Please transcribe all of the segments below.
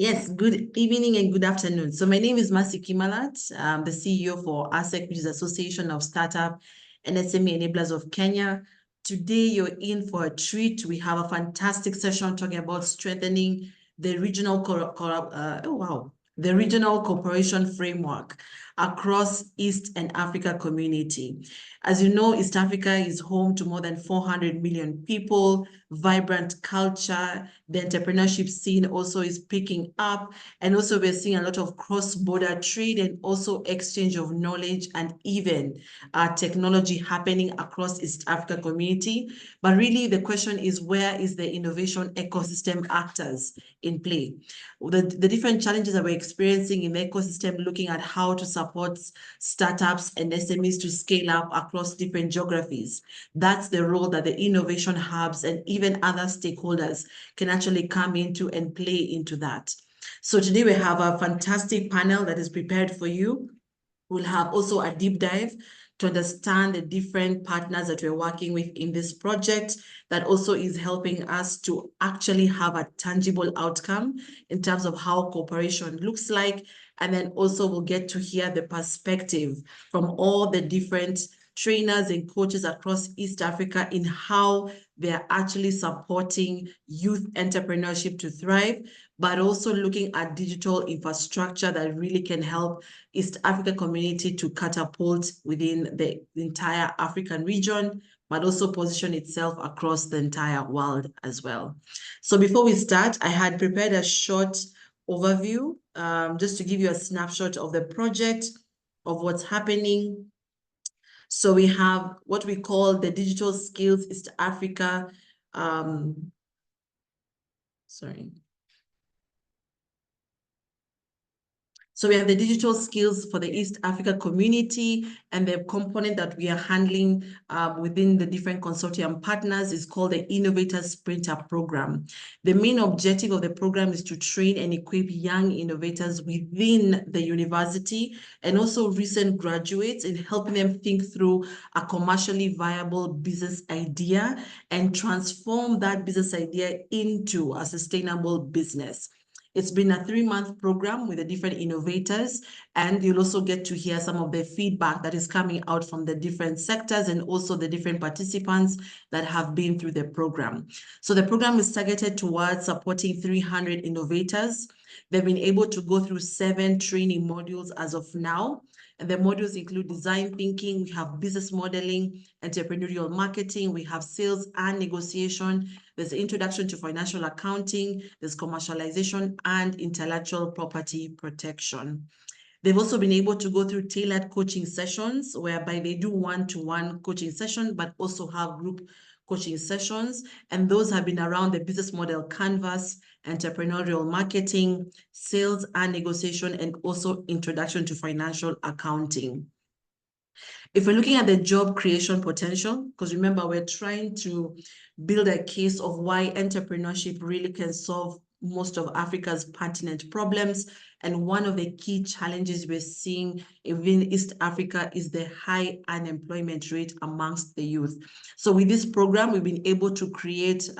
Yes, good evening and good afternoon. So my name is Mercy Kimalat. I'm the CEO for ASEC, which is Association of Startup and SME Enablers of Kenya. Today, you're in for a treat. We have a fantastic session talking about strengthening the regional the regional cooperation framework across East and Africa community. As you know, East Africa is home to more than 400 million people, vibrant culture. The entrepreneurship scene also is picking up. And also we're seeing a lot of cross-border trade and also exchange of knowledge and even technology happening across East Africa community. But really the question is, where is the innovation ecosystem actors in play? The different challenges that we're experiencing in the ecosystem, looking at how to support startups and SMEs to scale up across different geographies. That's the role that the innovation hubs and even other stakeholders can actually come into and play into that. So today we have a fantastic panel that is prepared for you. We'll have also a deep dive to understand the different partners that we're working with in this project that also is helping us to actually have a tangible outcome in terms of how cooperation looks like. And then also we'll get to hear the perspective from all the different trainers and coaches across East Africa in how they're actually supporting youth entrepreneurship to thrive, but also looking at digital infrastructure that really can help East Africa community to catapult within the entire African region, but also position itself across the entire world as well. So before we start, I had prepared a short overview, just to give you a snapshot of the project, of what's happening. So we have what we call the Digital Skills East Africa. So we have the digital skills for the East Africa community, and the component that we are handling within the different consortium partners is called the Innovators Sprinter Program. The main objective of the program is to train and equip young innovators within the university and also recent graduates in helping them think through a commercially viable business idea and transform that business idea into a sustainable business. It's been a 3-month program with the different innovators, and you'll also get to hear some of the feedback that is coming out from the different sectors and also the different participants that have been through the program. So the program is targeted towards supporting 300 innovators. They've been able to go through 7 training modules as of now. And the modules include design thinking, we have business modeling, entrepreneurial marketing, we have sales and negotiation, there's introduction to financial accounting, there's commercialization and intellectual property protection. They've also been able to go through tailored coaching sessions whereby they do one-to-one coaching session, but also have group coaching sessions. And those have been around the business model canvas, entrepreneurial marketing, sales and negotiation, and also introduction to financial accounting. If we're looking at the job creation potential, because remember, we're trying to build a case of why entrepreneurship really can solve most of Africa's pertinent problems. And one of the key challenges we're seeing within East Africa is the high unemployment rate amongst the youth. So with this program, we've been able to create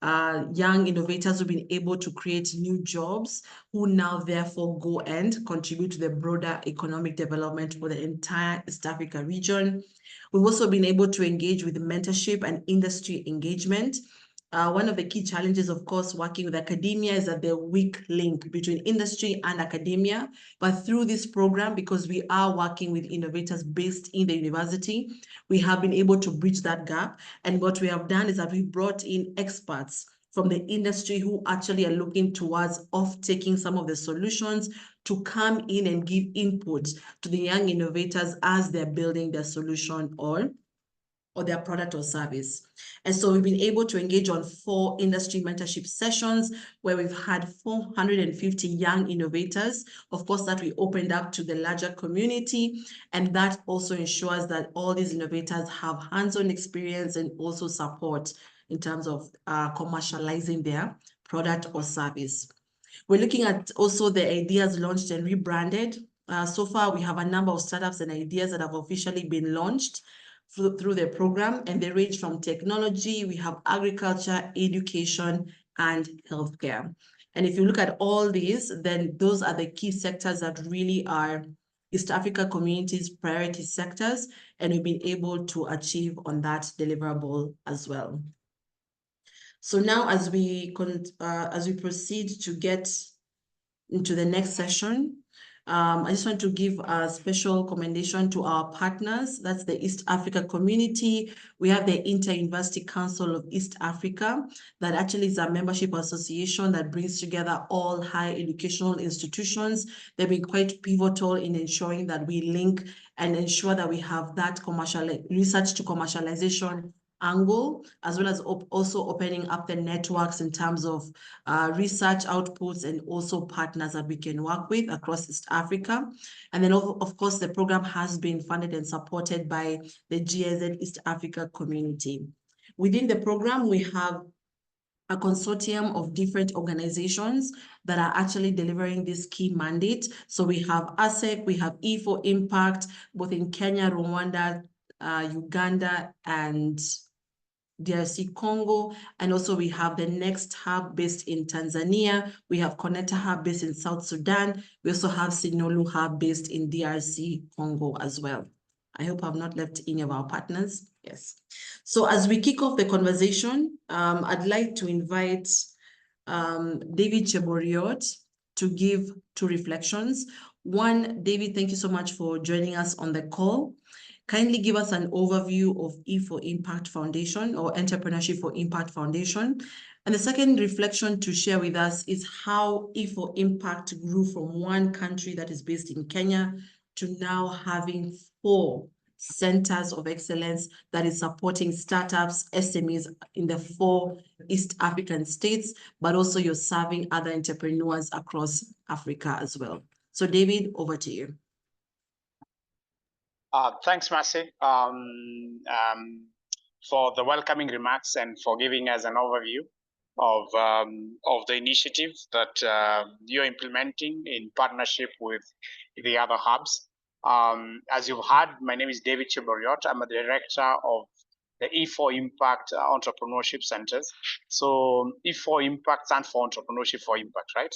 young innovators who've been able to create new jobs who now therefore go and contribute to the broader economic development for the entire East Africa region. We've also been able to engage with mentorship and industry engagement. One of the key challenges, of course, working with academia is that the weak link between industry and academia. But through this program, because we are working with innovators based in the university, we have been able to bridge that gap. And what we have done is that we brought in experts from the industry who actually are looking towards off-taking some of the solutions to come in and give input to the young innovators as they're building their solution or their product or service. And so we've been able to engage on 4 industry mentorship sessions where we've had 450 young innovators. Of course, that we opened up to the larger community. And that also ensures that all these innovators have hands-on experience and also support in terms of commercializing their product or service. We're looking at also the ideas launched and rebranded. So far, we have a number of startups and ideas that have officially been launched through the program, and they range from technology, we have agriculture, education, and healthcare. And if you look at all these, then those are the key sectors that really are East Africa community's priority sectors, and we've been able to achieve on that deliverable as well. So now as we proceed to get into the next session, I just want to give a special commendation to our partners. That's the East Africa community. We have the Inter-University Council of East Africa, that actually is a membership association that brings together all higher educational institutions. They've been quite pivotal in ensuring that we link and ensure that we have that research to commercialization angle, as well as also opening up the networks in terms of research outputs and also partners that we can work with across East Africa. And then of course, the program has been funded and supported by the GIZ East Africa community. Within the program, we have a consortium of different organizations that are actually delivering this key mandate. So we have ASEC, we have E4Impact, both in Kenya, Rwanda, Uganda, and DRC Congo, and also we have the Next Hub based in Tanzania. We have Connector Hub based in South Sudan. We also have Sinolu Hub based in DRC Congo as well. I hope I've not left any of our partners. Yes. So as we kick off the conversation, I'd like to invite David Cheboriot to give 2 reflections. One, David, thank you so much for joining us on the call. Kindly give us an overview of E4Impact Foundation, or Entrepreneurship for Impact Foundation. And the second reflection to share with us is how E4Impact grew from one country that is based in Kenya to now having 4 centers of excellence that is supporting startups, SMEs in the 4 East African states, but also you're serving other entrepreneurs across Africa as well. So David, over to you. Thanks, Mercy, for the welcoming remarks and for giving us an overview of the initiatives that you're implementing in partnership with the other hubs. As you've heard, my name is David Cheboriot. I'm a director of the E4Impact Entrepreneurship Centers. So E4Impact stands for Entrepreneurship for Impact, right?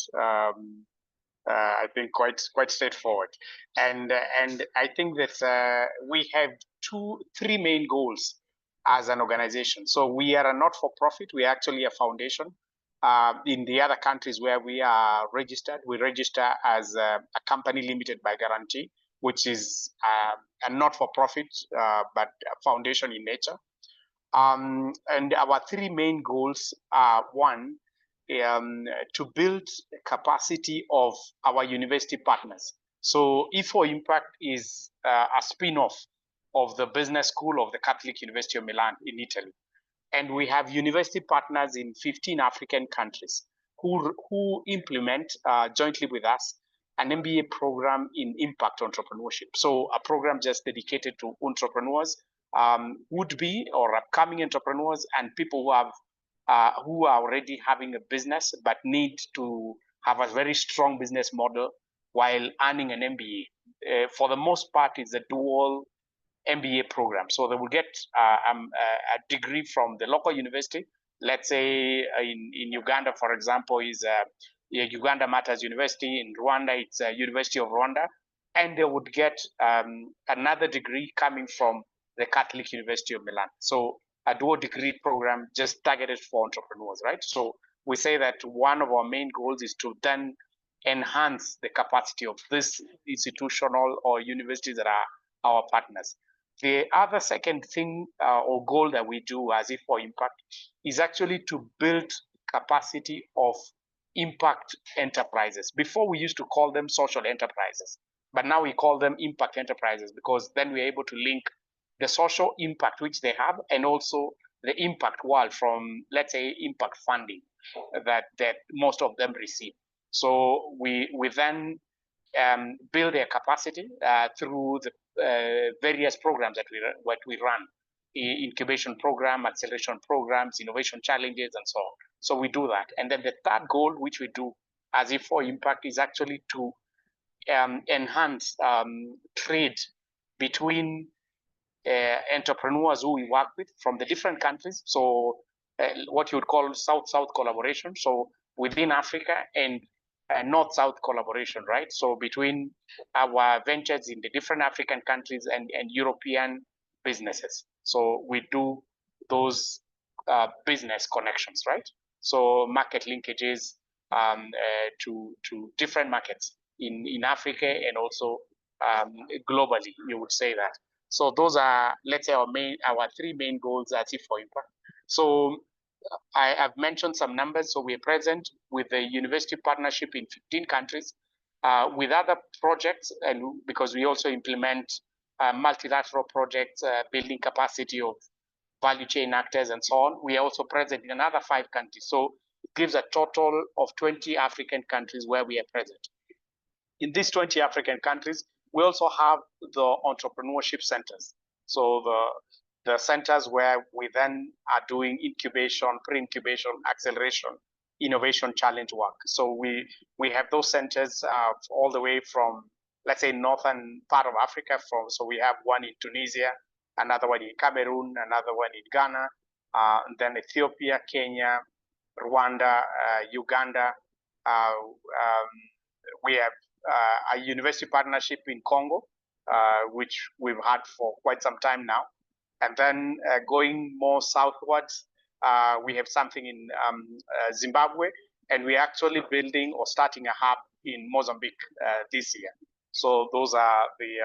I think quite straightforward, and I think that we have 3 main goals as an organization. So we are a not-for-profit. We are actually a foundation. In the other countries where we are registered, we register as a company limited by guarantee, which is a not-for-profit but a foundation in nature. And our 3 main goals are: 1, to build capacity of our university partners. So E4Impact is a spin-off of the business school of the Catholic University of Milan in Italy. And we have university partners in 15 African countries who implement jointly with us an MBA program in impact entrepreneurship. So a program just dedicated to entrepreneurs, would-be or upcoming entrepreneurs, and people who are already having a business but need to have a very strong business model while earning an MBA. For the most part, it's a dual MBA program. So they will get a degree from the local university. Let's say in Uganda, for example, is Uganda Matters University. In Rwanda, it's University of Rwanda. And they would get another degree coming from the Catholic University of Milan. So a dual degree program just targeted for entrepreneurs, right? So we say that one of our main goals is to then enhance the capacity of this institutional or universities that are our partners. The other second thing or goal that we do as E4Impact is actually to build capacity of impact enterprises. Before we used to call them social enterprises, but now we call them impact enterprises because then we're able to link the social impact which they have and also the impact world from, let's say, impact funding that most of them receive. So we then build their capacity through the various programs that we run, incubation program, acceleration programs, innovation challenges, and so on. So we do that. And then the third goal, which we do as E4Impact, is actually to enhance trade between entrepreneurs who we work with from the different countries. So what you would call South-South collaboration. So within Africa and North-South collaboration, right? So between our ventures in the different African countries and European businesses. So we do those business connections, right? So market linkages to different markets in Africa and also globally, you would say that. So those are, let's say, our three main goals at E4 Impact. So I have mentioned some numbers. So we are present with the university partnership in 15 countries, with other projects, and because we also implement multilateral projects, building capacity of value chain actors and so on. We are also present in another 5 countries. So it gives a total of 20 African countries where we are present. In these 20 African countries, we also have the entrepreneurship centers. So the centers where we then are doing incubation, pre-incubation, acceleration, innovation challenge work. So we have those centers all the way from, let's say, northern part of Africa. So we have one in Tunisia, another one in Cameroon, another one in Ghana, and then Ethiopia, Kenya, Rwanda, Uganda. We have a university partnership in Congo, which we've had for quite some time now. And then going more southwards, we have something in Zimbabwe, and we're actually building or starting a hub in Mozambique this year. So those are the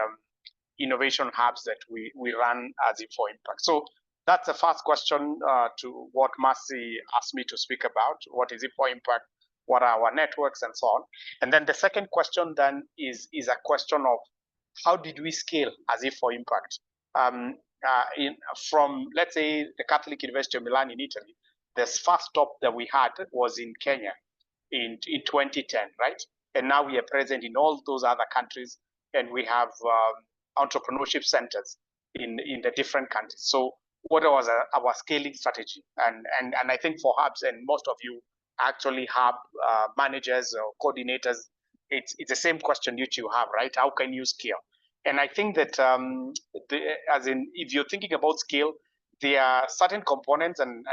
innovation hubs that we run as E4 Impact. So that's the first question to what Mercy asked me to speak about. What is E4 Impact? What are our networks and so on? And then the second question then is a question of how did we scale as E4 Impact? From, let's say, the Catholic University of Milan in Italy, the first stop that we had was in Kenya in 2010, right? And now we are present in all those other countries, and we have entrepreneurship centers in the different countries. So what was our scaling strategy? And I think for hubs, and most of you actually hub managers or coordinators, it's the same question that you have, right? How can you scale? And I think that as in, if you're thinking about scale, there are certain components, and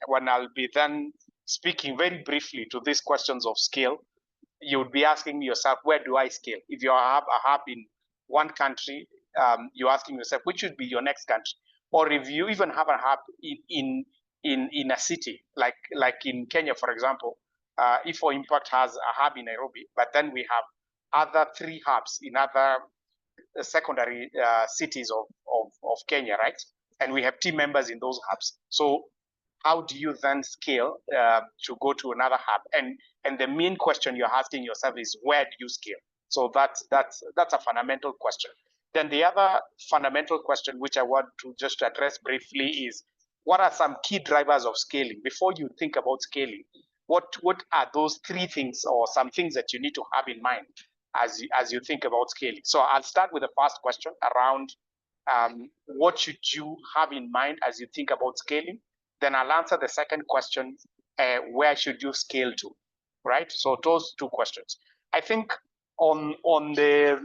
when I'll be then speaking very briefly to these questions of scale, you would be asking yourself, where do I scale? If you have a hub in one country, you're asking yourself, which should be your next country? Or if you even have a hub in a city, like in Kenya, for example, E4 Impact has a hub in Nairobi, but then we have other 3 hubs in other secondary cities of Kenya, right? And we have team members in those hubs. So how do you then scale to go to another hub? And the main question you're asking yourself is, where do you scale? So that's a fundamental question. Then the other fundamental question, which I want to just address briefly, is what are some key drivers of scaling? Before you think about scaling, what are those 3 things or some things that you need to have in mind as you think about scaling? So I'll start with the first question around what should you have in mind as you think about scaling? Then I'll answer the second question, where should you scale to, right? So those 2 questions. I think on the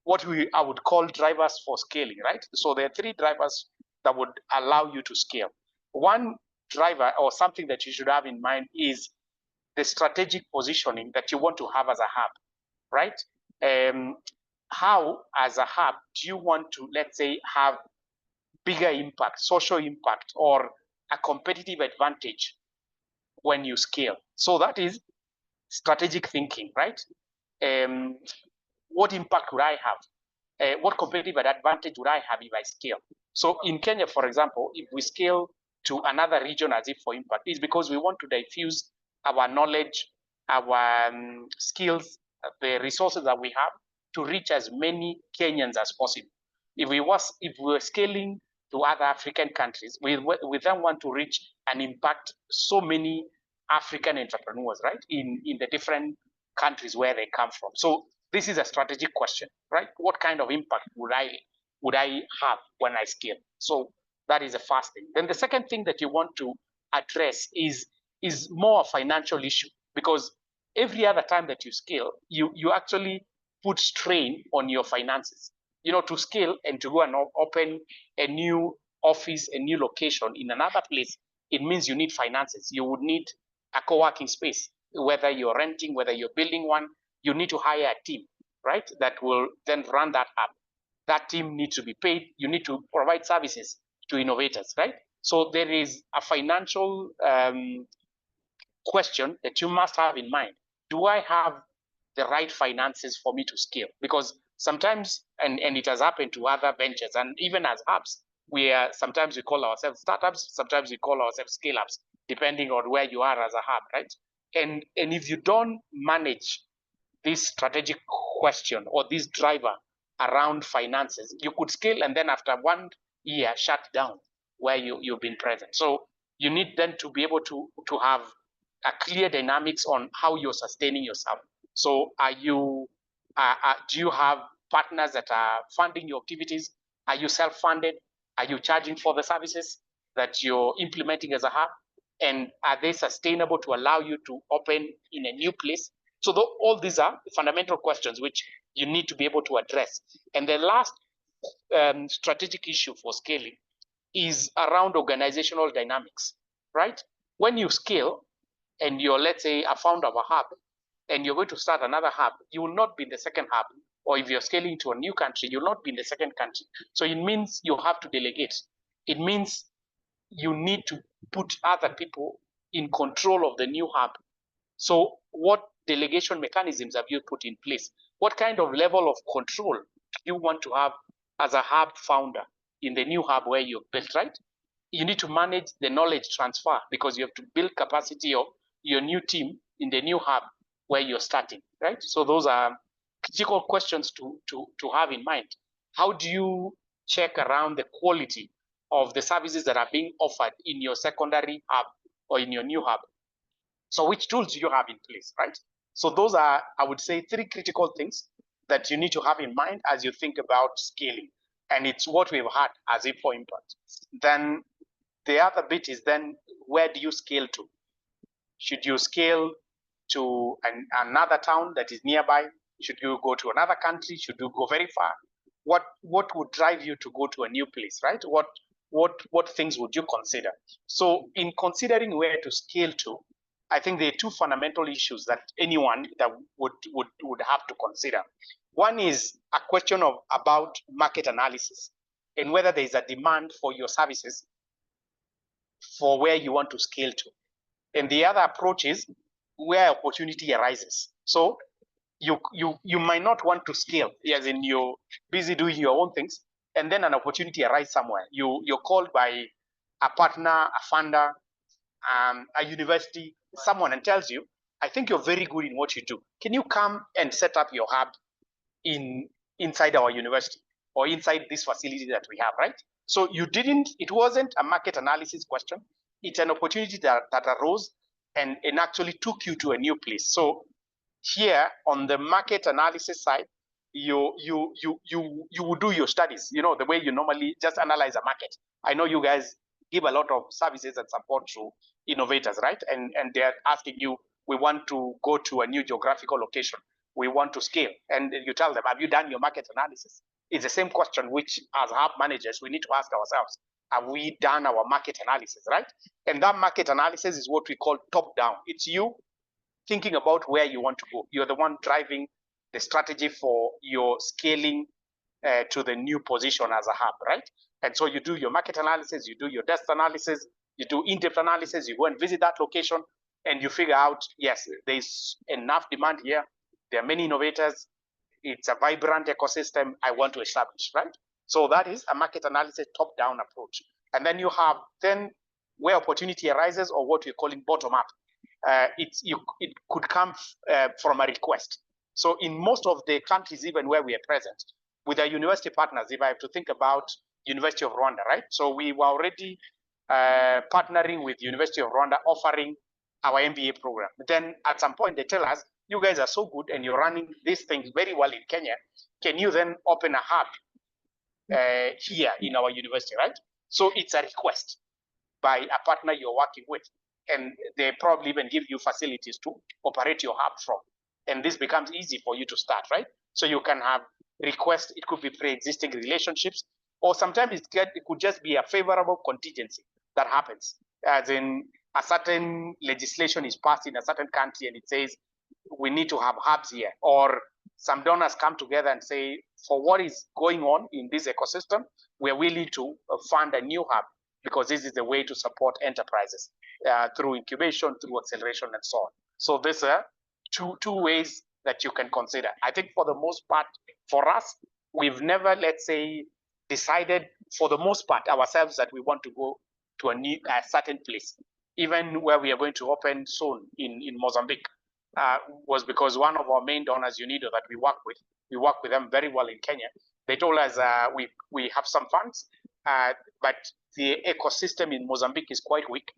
what I would call drivers for scaling, right? So there are 3 drivers that would allow you to scale. One driver or something that you should have in mind is the strategic positioning that you want to have as a hub, right? How, as a hub, do you want to, let's say, have bigger impact, social impact, or a competitive advantage when you scale? So that is strategic thinking, right? What impact would I have? What competitive advantage would I have if I scale? So in Kenya, for example, if we scale to another region as E4 Impact, it's because we want to diffuse our knowledge, our skills, the resources that we have to reach as many Kenyans as possible. If we were scaling to other African countries, we then want to reach and impact so many African entrepreneurs, right, in the different countries where they come from. So this is a strategic question, right? What kind of impact would I have when I scale? So that is the first thing. Then the second thing that you want to address is more a financial issue, because every other time that you scale, you actually put strain on your finances. You know, to scale and to go and open a new office, a new location in another place, it means you need finances. You would need a co-working space, whether you're renting, whether you're building one, you need to hire a team, right? That will then run that hub. That team needs to be paid. You need to provide services to innovators, right? So there is a financial question that you must have in mind. Do I have the right finances for me to scale? Because sometimes, and it has happened to other ventures, and even as hubs, sometimes we call ourselves startups, sometimes we call ourselves scale-ups, depending on where you are as a hub, right? And if you don't manage this strategic question or this driver around finances, you could scale and then after 1 year shut down where you've been present. So you need then to be able to have a clear dynamics on how you're sustaining yourself. So do you have partners that are funding your activities? Are you self-funded? Are you charging for the services that you're implementing as a hub? And are they sustainable to allow you to open in a new place? So all these are fundamental questions which you need to be able to address. And the last strategic issue for scaling is around organizational dynamics, right? When you scale and you're, let's say, a founder of a hub, and you're going to start another hub, you will not be in the second hub. Or if you're scaling to a new country, you'll not be in the second country. So it means you have to delegate. It means you need to put other people in control of the new hub. So what delegation mechanisms have you put in place? What kind of level of control do you want to have as a hub founder in the new hub where you've built, right? You need to manage the knowledge transfer because you have to build capacity of your new team in the new hub where you're starting, right? So those are critical questions to have in mind. How do you check around the quality of the services that are being offered in your secondary hub or in your new hub? So which tools do you have in place, right? So those are, I would say, 3 critical things that you need to have in mind as you think about scaling. And it's what we've had as a for impact. Then the other bit is then where do you scale to? Should you scale to another town that is nearby? Should you go to another country? Should you go very far? What would drive you to go to a new place, right? What things would you consider? So in considering where to scale to, I think there are 2 fundamental issues that anyone that would have to consider. One is a question about market analysis and whether there is a demand for your services for where you want to scale to. And the other approach is where opportunity arises. So you might not want to scale, as in you're busy doing your own things, and then an opportunity arises somewhere. You're called by a partner, a funder, a university, someone, and tells you, I think you're very good in what you do. Can you come and set up your hub inside our university or inside this facility that we have, right? So it wasn't a market analysis question. It's an opportunity that arose and actually took you to a new place. So here on the market analysis side, you would do your studies, the way you normally just analyze a market. I know you guys give a lot of services and support to innovators, right? And they're asking you, we want to go to a new geographical location. We want to scale. And you tell them, have you done your market analysis? It's the same question which, as hub managers, we need to ask ourselves. Have we done our market analysis, right? And that market analysis is what we call top-down. It's you thinking about where you want to go. You're the one driving the strategy for your scaling to the new position as a hub, right? And so you do your market analysis, you do your desk analysis, you do in-depth analysis, you go and visit that location, and you figure out, yes, there's enough demand here. There are many innovators. It's a vibrant ecosystem I want to establish, right? So that is a market analysis top-down approach. And then you have then where opportunity arises, or what we're calling bottom-up. It could come from a request. So in most of the countries, even where we are present, with our university partners, if I have to think about University of Rwanda, right? So we were already partnering with University of Rwanda, offering our MBA program. But then at some point, they tell us, you guys are so good and you're running these things very well in Kenya. Can you then open a hub here in our university, right? So it's a request by a partner you're working with. And they probably even give you facilities to operate your hub from. And this becomes easy for you to start, right? So you can have requests. It could be pre-existing relationships, or sometimes it could just be a favorable contingency that happens. As in, a certain legislation is passed in a certain country and it says we need to have hubs here, or some donors come together and say, for what is going on in this ecosystem, we're willing to fund a new hub because this is the way to support enterprises through incubation, through acceleration, and so on. So there's two ways that you can consider. I think for the most part, for us, we've never, let's say, decided for the most part ourselves that we want to go to a certain place. Even where we are going to open soon in Mozambique, was because one of our main donors, UNIDO, that we work with them very well in Kenya. They told us we have some funds, but the ecosystem in Mozambique is quite weak.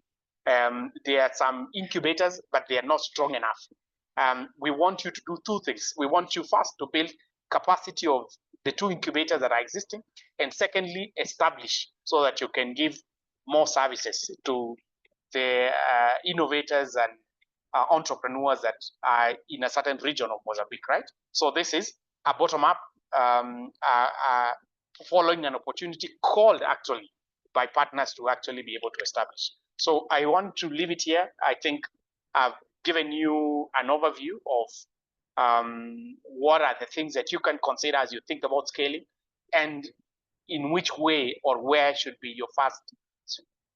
There are some incubators, but they are not strong enough. We want you to do two things. We want you first to build capacity of the two incubators that are existing, and secondly, establish so that you can give more services to the innovators and entrepreneurs that are in a certain region of Mozambique, right? So this is a bottom-up following an opportunity called actually by partners to actually be able to establish. So I want to leave it here. I think I've given you an overview of what are the things that you can consider as you think about scaling, and in which way or where should be your first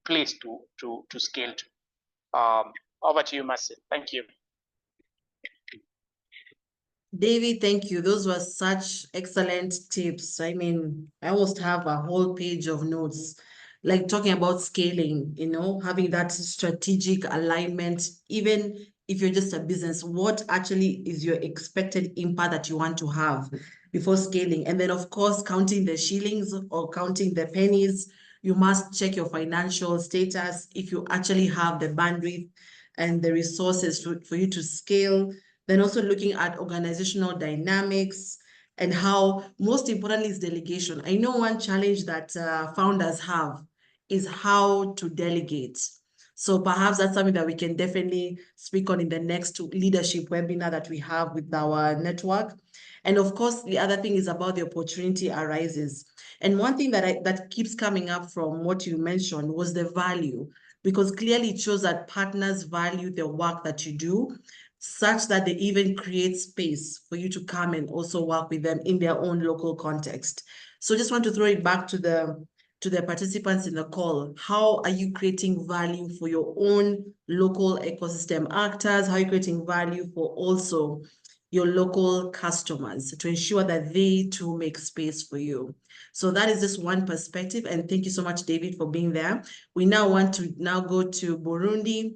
place to scale to. Over to you, Mercy. Thank you. David, thank you. Those were such excellent tips. I mean, I almost have a whole page of notes, like talking about scaling, you know, having that strategic alignment, even if you're just a business, what actually is your expected impact that you want to have before scaling? And then, of course, counting the shillings or counting the pennies. You must check your financial status if you actually have the bandwidth and the resources for you to scale. Then also looking at organizational dynamics and how, most importantly, is delegation. I know one challenge that founders have is how to delegate. So perhaps that's something that we can definitely speak on in the next leadership webinar that we have with our network. And of course, the other thing is about the opportunity arises. And one thing that keeps coming up from what you mentioned was the value, because clearly it shows that partners value the work that you do, such that they even create space for you to come and also work with them in their own local context. So just want to throw it back to the participants in the call. How are you creating value for your own local ecosystem actors? How are you creating value for also your local customers to ensure that they too make space for you? So that is just one perspective. And thank you so much, David, for being there. We now want to go to Burundi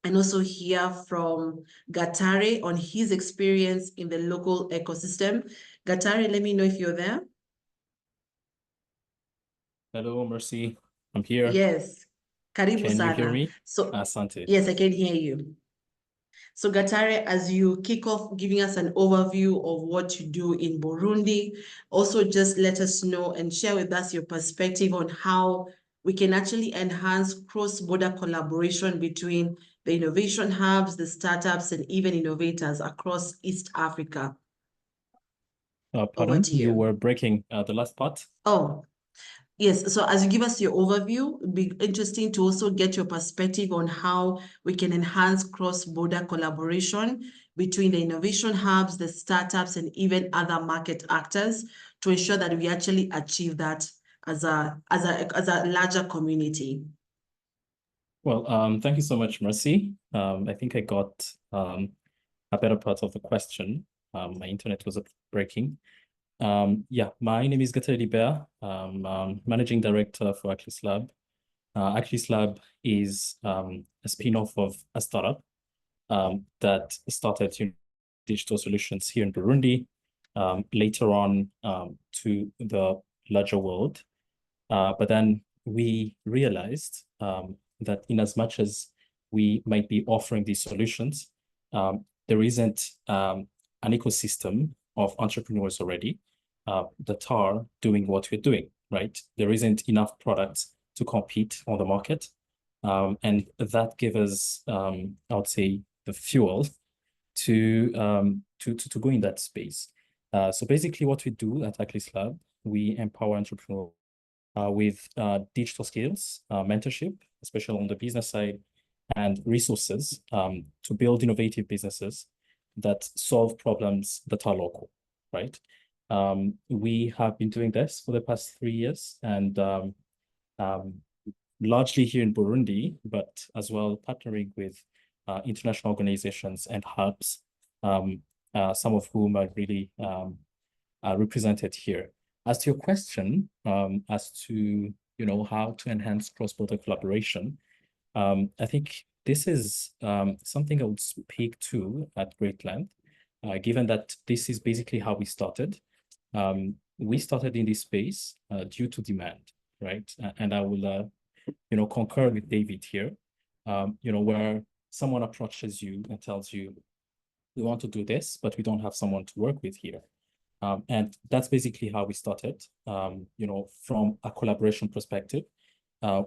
and also hear from Gatare on his experience in the local ecosystem. Gatare, let me know if you're there. Hello, Mercy. I'm here. Yes. Karibu Can sana. you hear me? So, Asante. yes, I can hear you. So Gatare, as you kick off giving us an overview of what you do in Burundi, also just let us know and share with us your perspective on how we can actually enhance cross-border collaboration between the innovation hubs, the startups, and even innovators across East Africa. Pardon, Over to you. you were breaking the last part. Oh, yes. So as you give us your overview, it'd be interesting to also get your perspective on how we can enhance cross-border collaboration between the innovation hubs, the startups, and even other market actors to ensure that we actually achieve that as a larger community. Well, thank you so much, Mercy. I think I got a better part of the question. My internet was breaking. Yeah, my name is Gatari Bear. I'm Managing Director for Aclis Lab. Aclis Lab is a spin-off of a startup that started digital solutions here in Burundi, later on to the larger world. But then we realized that in as much as we might be offering these solutions, there isn't an ecosystem of entrepreneurs already that are doing what we're doing, right? There isn't enough products to compete on the market. And that gave us, I would say, the fuel to go in that space. So basically what we do at Aclis Lab, we empower entrepreneurs with digital skills, mentorship, especially on the business side, and resources to build innovative businesses that solve problems that are local, right? We have been doing this for the past 3 years, and largely here in Burundi, but as well partnering with international organizations and hubs, some of whom are really represented here. As to your question, as to how to enhance cross-border collaboration, I think this is something I would speak to at great length, given that this is basically how we started. We started in this space due to demand, right? And I will, concur with David here, where someone approaches you and tells you, we want to do this, but we don't have someone to work with here. And that's basically how we started, from a collaboration perspective.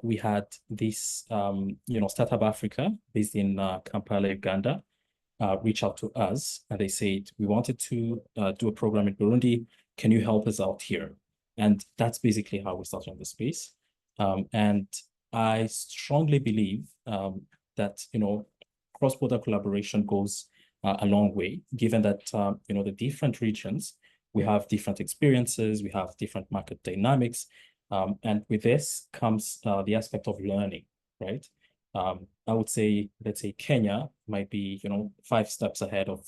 We had this, Startup Africa based in Kampala, Uganda, reach out to us, and they said, we wanted to do a program in Burundi. Can you help us out here? And that's basically how we started in the space. And I strongly believe that, cross-border collaboration goes a long way, given that, the different regions, we have different experiences, we have different market dynamics. And with this comes the aspect of learning, right? I would say, let's say Kenya might be, 5 steps ahead of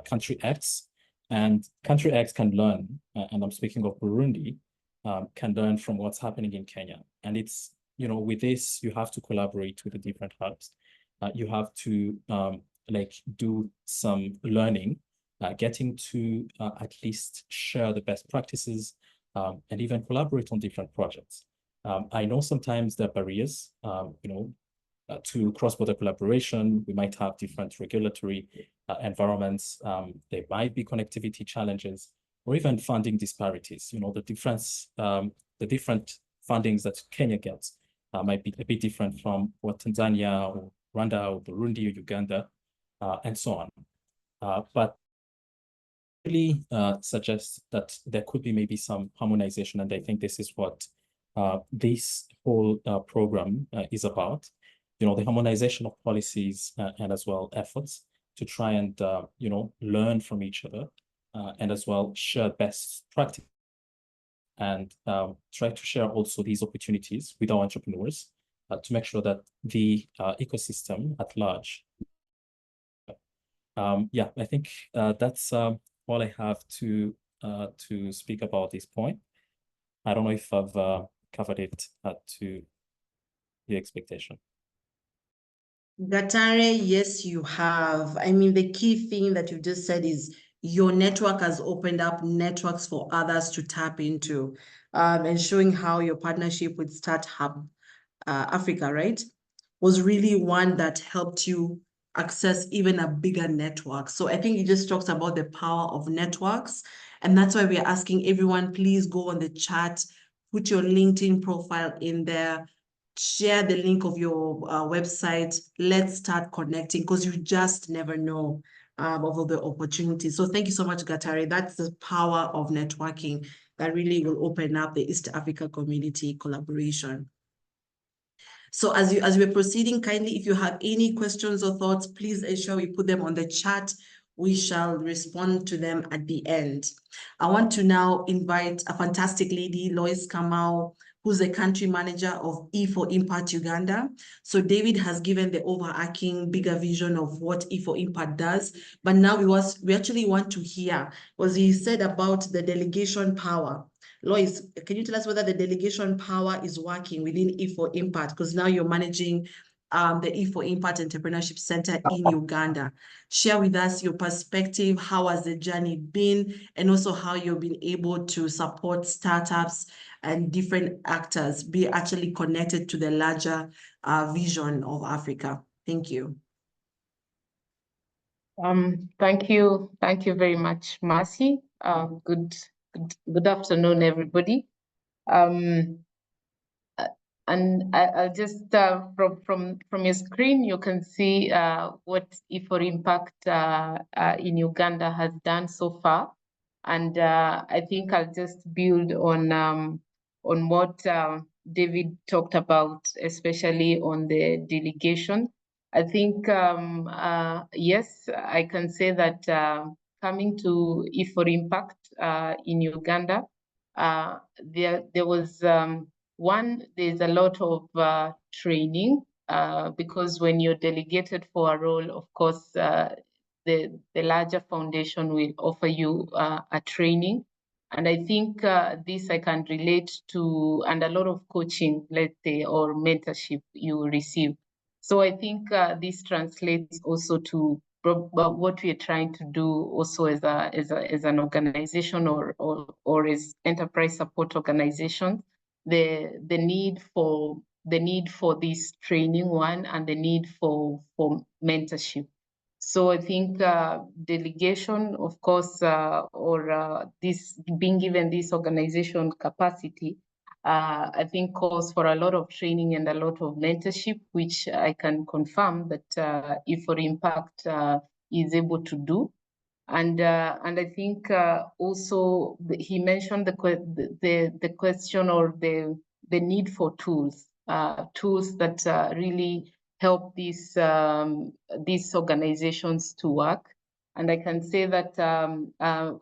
country X, and country X can learn, and I'm speaking of Burundi, can learn from what's happening in Kenya. And it's, with this, you have to collaborate with the different hubs. You have to do some learning, getting to at least share the best practices, and even collaborate on different projects. I know sometimes there are barriers, to cross-border collaboration. We might have different regulatory environments. There might be connectivity challenges, or even funding disparities. The different fundings that Kenya gets might be a bit different from what Tanzania or Rwanda or Burundi or Uganda, and so on. But really suggests that there could be maybe some harmonization, and I think this is what this whole program is about. The harmonization of policies and as well efforts to try and learn from each other, and as well share best practice, and try to share also these opportunities with our entrepreneurs to make sure that the ecosystem at large. Yeah, I think that's all I have to speak about this point. I don't know if I've covered it to the expectation. Gatare, yes, you have. I mean, the key thing that you just said is your network has opened up networks for others to tap into, and showing how your partnership with Start Hub Africa, right, was really one that helped you access even a bigger network. So I think it just talks about the power of networks. And that's why we're asking everyone, please go on the chat, put your LinkedIn profile in there, share the link of your website. Let's start connecting, because you just never know of all the opportunities. So thank you so much, Gatari. That's the power of networking that really will open up the East Africa community collaboration. So as we're proceeding, kindly, if you have any questions or thoughts, please ensure we put them on the chat. We shall respond to them at the end. I want to now invite a fantastic lady, Lois Kamau, who's the country manager of E4Impact Uganda. So David has given the overarching bigger vision of what E4Impact does, but now we actually want to hear what he said about the delegation power. Lois, can you tell us whether the delegation power is working within E4Impact? Because now you're managing the E4Impact Entrepreneurship Center in Uganda. Share with us your perspective, how has the journey been, and also how you've been able to support startups and different actors be actually connected to the larger vision of Africa. Thank you. Thank you very much, Marcy. Good afternoon, everybody. And I'll just from your screen, you can see what E4Impact in Uganda has done so far, and I think I'll just build on what David talked about, especially on the delegation. I think, yes, I can say that coming to E4Impact in Uganda, there was there's a lot of training because when you're delegated for a role, of course, the larger foundation will offer you a training. And I think this I can relate to, and a lot of coaching, let's say, or mentorship you receive. So I think this translates also to what we are trying to do also as an organization or as enterprise support organization. The need for this training one, and the need for mentorship. So I think delegation, of course, or this being given this organization capacity, I think calls for a lot of training and a lot of mentorship, which I can confirm that E4Impact is able to do. And I think also he mentioned the question or the need for tools that really help these organizations to work. And I can say that there are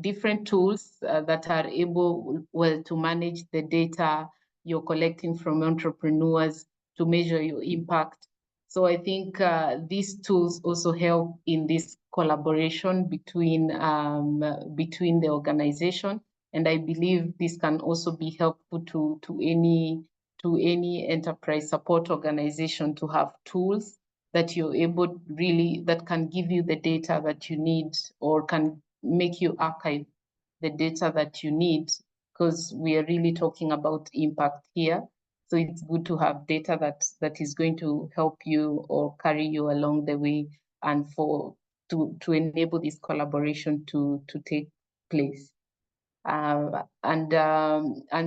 different tools that are able to manage the data you're collecting from entrepreneurs to measure your impact. So I think these tools also help in this collaboration between the organization, and I believe this can also be helpful to any enterprise support organization to have tools that you're able that can give you the data that you need, or can make you archive the data that you need, because we are really talking about impact here. So it's good to have data that is going to help you or carry you along the way, and to enable this collaboration to take place. And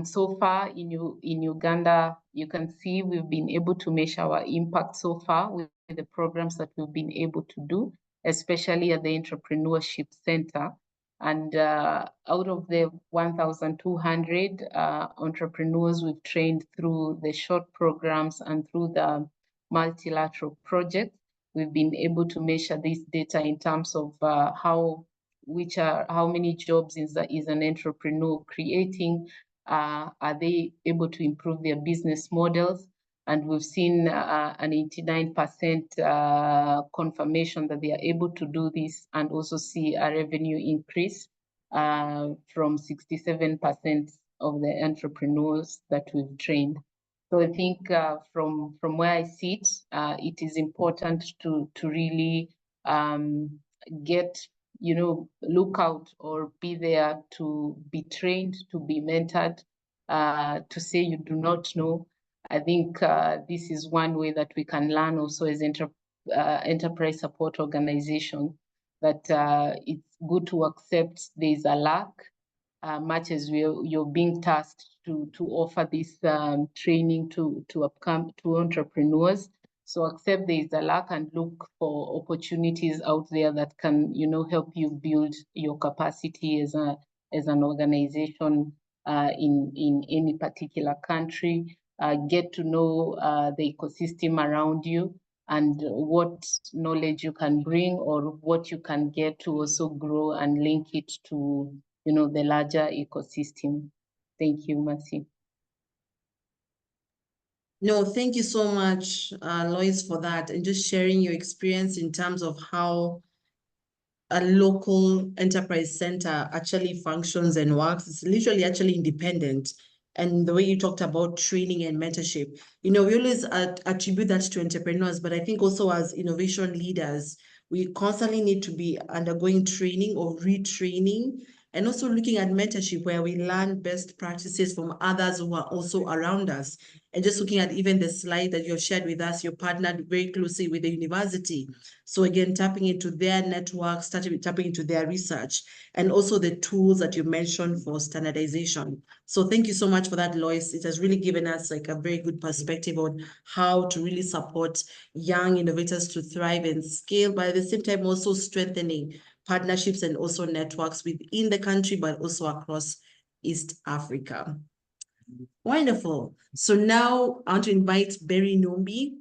so far in Uganda, you can see we've been able to measure our impact so far with the programs that we've been able to do, especially at the Entrepreneurship Center. And out of the 1,200 entrepreneurs we've trained through the short programs and through the multilateral projects, we've been able to measure this data in terms of how many jobs is an entrepreneur creating, are they able to improve their business models? And we've seen an 89% confirmation that they are able to do this, and also see a revenue increase from 67% of the entrepreneurs that we've trained. So I think from where I sit, it is important to really look out or be there to be trained, to be mentored, to say you do not know. I think this is one way that we can learn also as enterprise support organization, that it's good to accept there's a lack, much as you're being tasked to offer this training to entrepreneurs. So accept there is a lack and look for opportunities out there that can, help you build your capacity as an organization in any particular country. Get to know the ecosystem around you, and what knowledge you can bring or what you can get to also grow and link it to, the larger ecosystem. Thank you, Mercy. No, thank you so much, Lois, for that, and just sharing your experience in terms of how a local enterprise center actually functions and works. It's literally actually independent. And the way you talked about training and mentorship, we always attribute that to entrepreneurs, but I think also as innovation leaders, we constantly need to be undergoing training or retraining, and also looking at mentorship where we learn best practices from others who are also around us. And just looking at even the slide that you've shared with us, you're partnered very closely with the university. So again, tapping into their networks, tapping into their research, and also the tools that you mentioned for standardization. So thank you so much for that, Lois. It has really given us like a very good perspective on how to really support young innovators to thrive and scale, but at the same time also strengthening partnerships and also networks within the country, but also across East Africa. Wonderful. So now I want to invite Berry Numbi.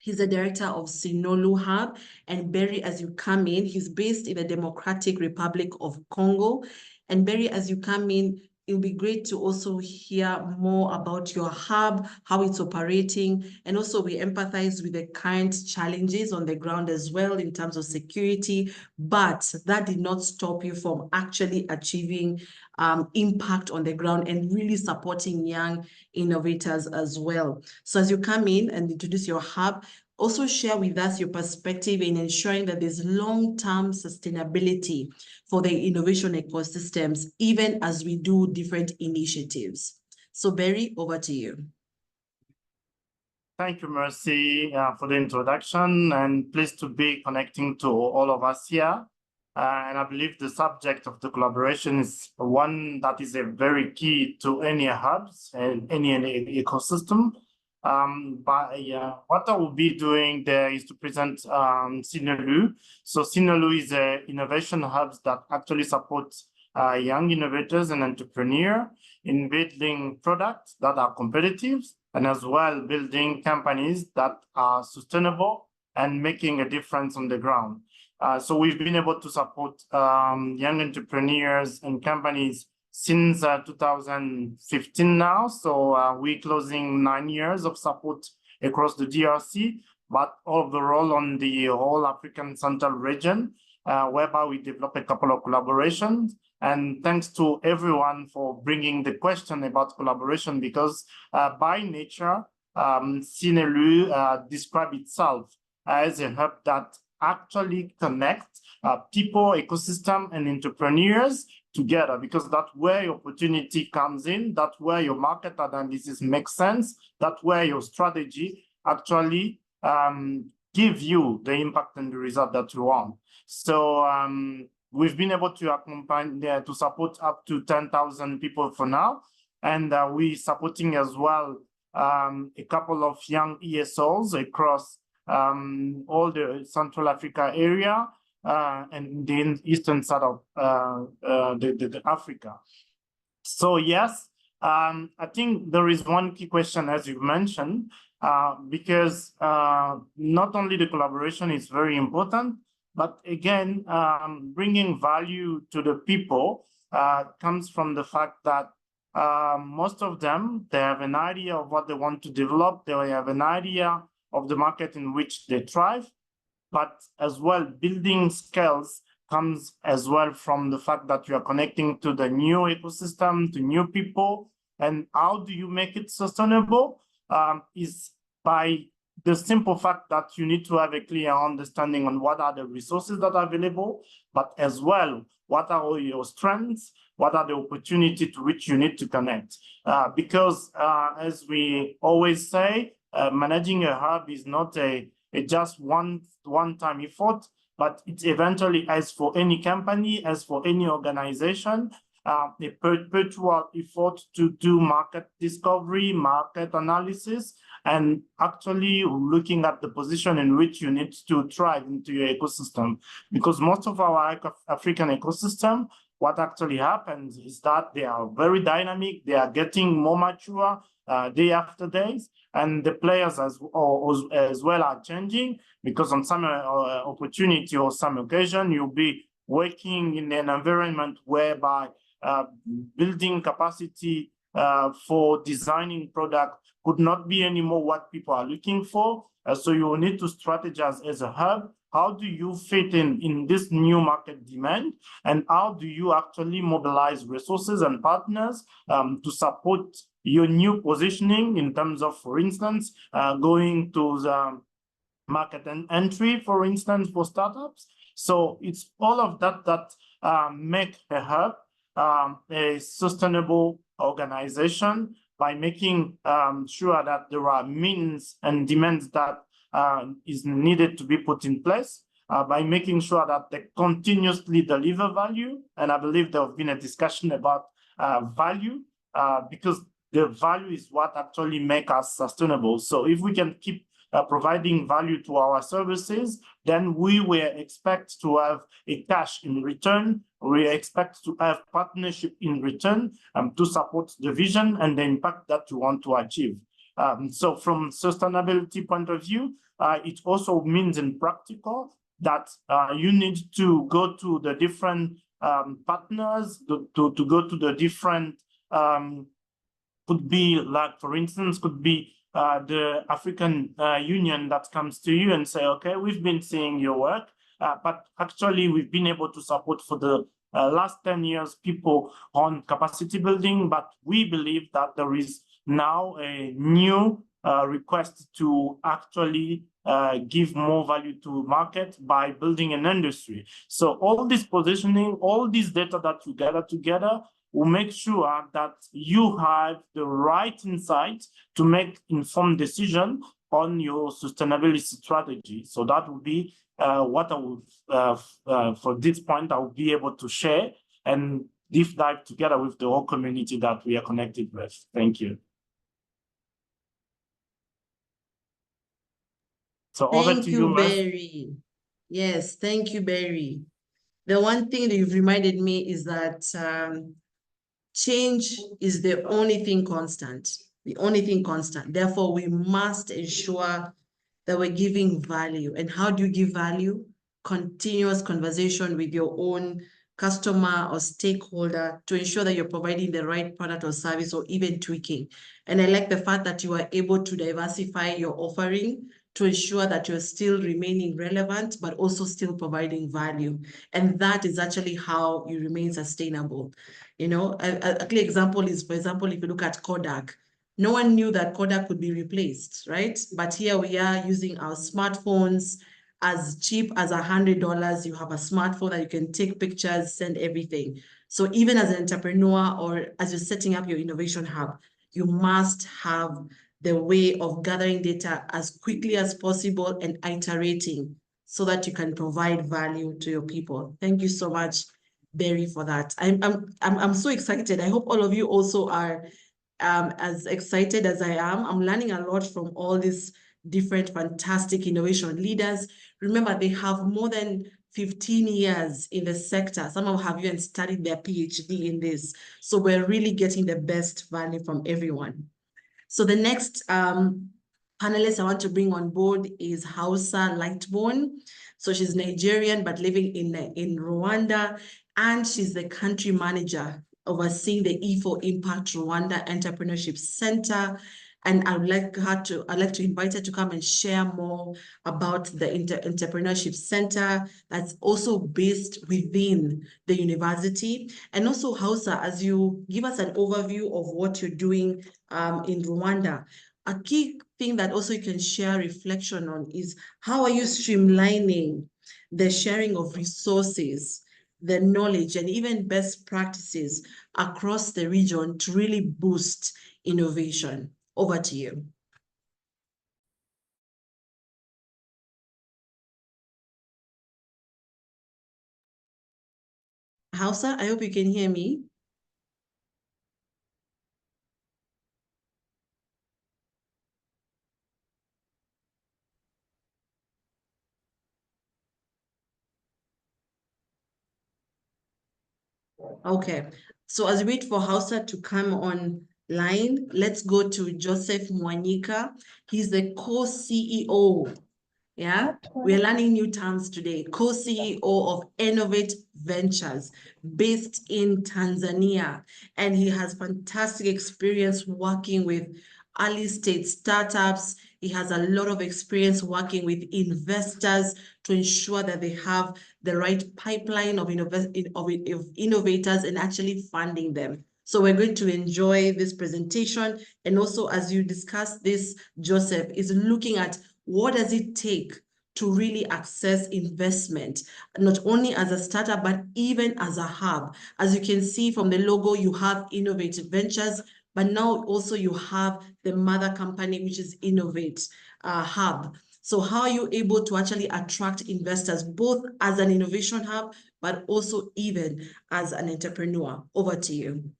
He's the director of Sinolu Hub. And Barry, as you come in, he's based in the Democratic Republic of Congo. And Barry, as you come in, it'll be great to also hear more about your hub, how it's operating, and also we empathize with the current challenges on the ground as well in terms of security, but that did not stop you from actually achieving impact on the ground and really supporting young innovators as well. So as you come in and introduce your hub, also share with us your perspective in ensuring that there's long-term sustainability for the innovation ecosystems, even as we do different initiatives. So Barry, over to you. Thank you, Mercy, for the introduction, and pleased to be connecting to all of us here. And I believe the subject of the collaboration is one that is a very key to any hubs and any ecosystem. What I will be doing there is to present Sinolu. So Sinolu is an innovation hubs that actually supports young innovators and entrepreneurs in building products that are competitive and as well building companies that are sustainable and making a difference on the ground. So we've been able to support young entrepreneurs and companies since 2015 now. So we're closing 9 years of support across the DRC, but all of the role on the whole African Central region, whereby we develop a couple of collaborations. And thanks to everyone for bringing the question about collaboration, because by nature, Sinolu describes itself as a hub that actually connects people, ecosystem, and entrepreneurs together, because that's where your opportunity comes in, that's where your market analysis makes sense, that's where your strategy actually give you the impact and the result that you want. So we've been able to accompany, to support up to 10,000 people for now, and we're supporting as well a couple of young ESOs across all the Central Africa area, and the eastern side of the Africa. So yes, I think there is one key question, as you mentioned, because not only the collaboration is very important, but again, bringing value to the people comes from the fact that most of them, they have an idea of what they want to develop, they have an idea of the market in which they thrive, but as well, building skills comes as well from the fact that you are connecting to the new ecosystem, to new people. And how do you make it sustainable? Is by the simple fact that you need to have a clear understanding on what are the resources that are available, but as well, what are your strengths, what are the opportunities to which you need to connect. Because as we always say, managing a hub is not a just one-time effort, but it's eventually, as for any company, as for any organization, a perpetual effort to do market discovery, market analysis, and actually looking at the position in which you need to thrive into your ecosystem. Because most of our African ecosystem, what actually happens is that they are very dynamic, they are getting more mature day after day, and the players as well are changing, because on some opportunity or some occasion, you'll be working in an environment whereby building capacity for designing product could not be anymore what people are looking for. So you will need to strategize as a hub. How do you fit in this new market demand? And how do you actually mobilize resources and partners to support your new positioning in terms of, for instance, going to the market entry, for instance, for startups? So it's all of that that make a hub a sustainable organization by making sure that there are means and demands that is needed to be put in place, by making sure that they continuously deliver value. And I believe there have been a discussion about value, because the value is what actually makes us sustainable. So if we can keep providing value to our services, then we will expect to have a cash in return. We expect to have partnership in return to support the vision and the impact that you want to achieve. So from sustainability point of view, it also means in practical that you need to go to the different partners, to go to the different, could be like, for instance, could be the African Union that comes to you and say, okay, we've been seeing your work, but actually we've been able to support for the last 10 years people on capacity building, but we believe that there is now a new request to actually give more value to market by building an industry. So all this positioning, all this data that you gather together will make sure that you have the right insight to make informed decision on your sustainability strategy. So that would be what I would, for this point, I will be able to share and deep dive together with the whole community that we are connected with. Thank you. So over to you, Barry. Yes, thank you, Barry. The one thing that you've reminded me is that change is the only thing constant, Therefore, we must ensure that we're giving value. And how do you give value? Continuous conversation with your own customer or stakeholder to ensure that you're providing the right product or service, or even tweaking. And I like the fact that you are able to diversify your offering to ensure that you're still remaining relevant, but also still providing value. And that is actually how you remain sustainable. You know, a clear example is, for example, if you look at Kodak, no one knew that Kodak could be replaced, right? But here we are using our smartphones. As cheap as $100, you have a smartphone that you can take pictures, send everything. So even as an entrepreneur, or as you're setting up your innovation hub, you must have the way of gathering data as quickly as possible and iterating so that you can provide value to your people. Thank you so much, Barry, for that. I'm so excited. I hope all of you also are as excited as I am. I'm learning a lot from all these different fantastic innovation leaders. Remember, they have more than 15 years in the sector. Some of them have even studied their PhD in this. So we're really getting the best value from everyone. So the next panelist I want to bring on board is Hausa Lightborn. So she's Nigerian, but living in Rwanda, and she's the country manager overseeing the E4 Impact Rwanda Entrepreneurship Center. And I'd like to invite her to come and share more about the Entrepreneurship Center that's also based within the university. And also, Hausa, as you give us an overview of what you're doing in Rwanda, a key thing that also you can share reflection on is how are you streamlining the sharing of resources, the knowledge, and even best practices across the region to really boost innovation. Over to you. Hausa, I hope you can hear me. Okay, so as we wait for Hausa to come online, let's go to Joseph Mwanyika. He's the co-CEO. Yeah, we're learning new terms today. Co-CEO of Innovate Ventures based in Tanzania. And he has fantastic experience working with early stage startups. He has a lot of experience working with investors to ensure that they have the right pipeline of innovators and actually funding them. So we're going to enjoy this presentation. And also, as you discuss this, Joseph is looking at what does it take to really access investment, not only as a startup, but even as a hub. As you can see from the logo, you have Innovative Ventures, but now also you have the mother company, which is Innovate Hub. So how are you able to actually attract investors, both as an innovation hub, but also even as an entrepreneur? Over to you.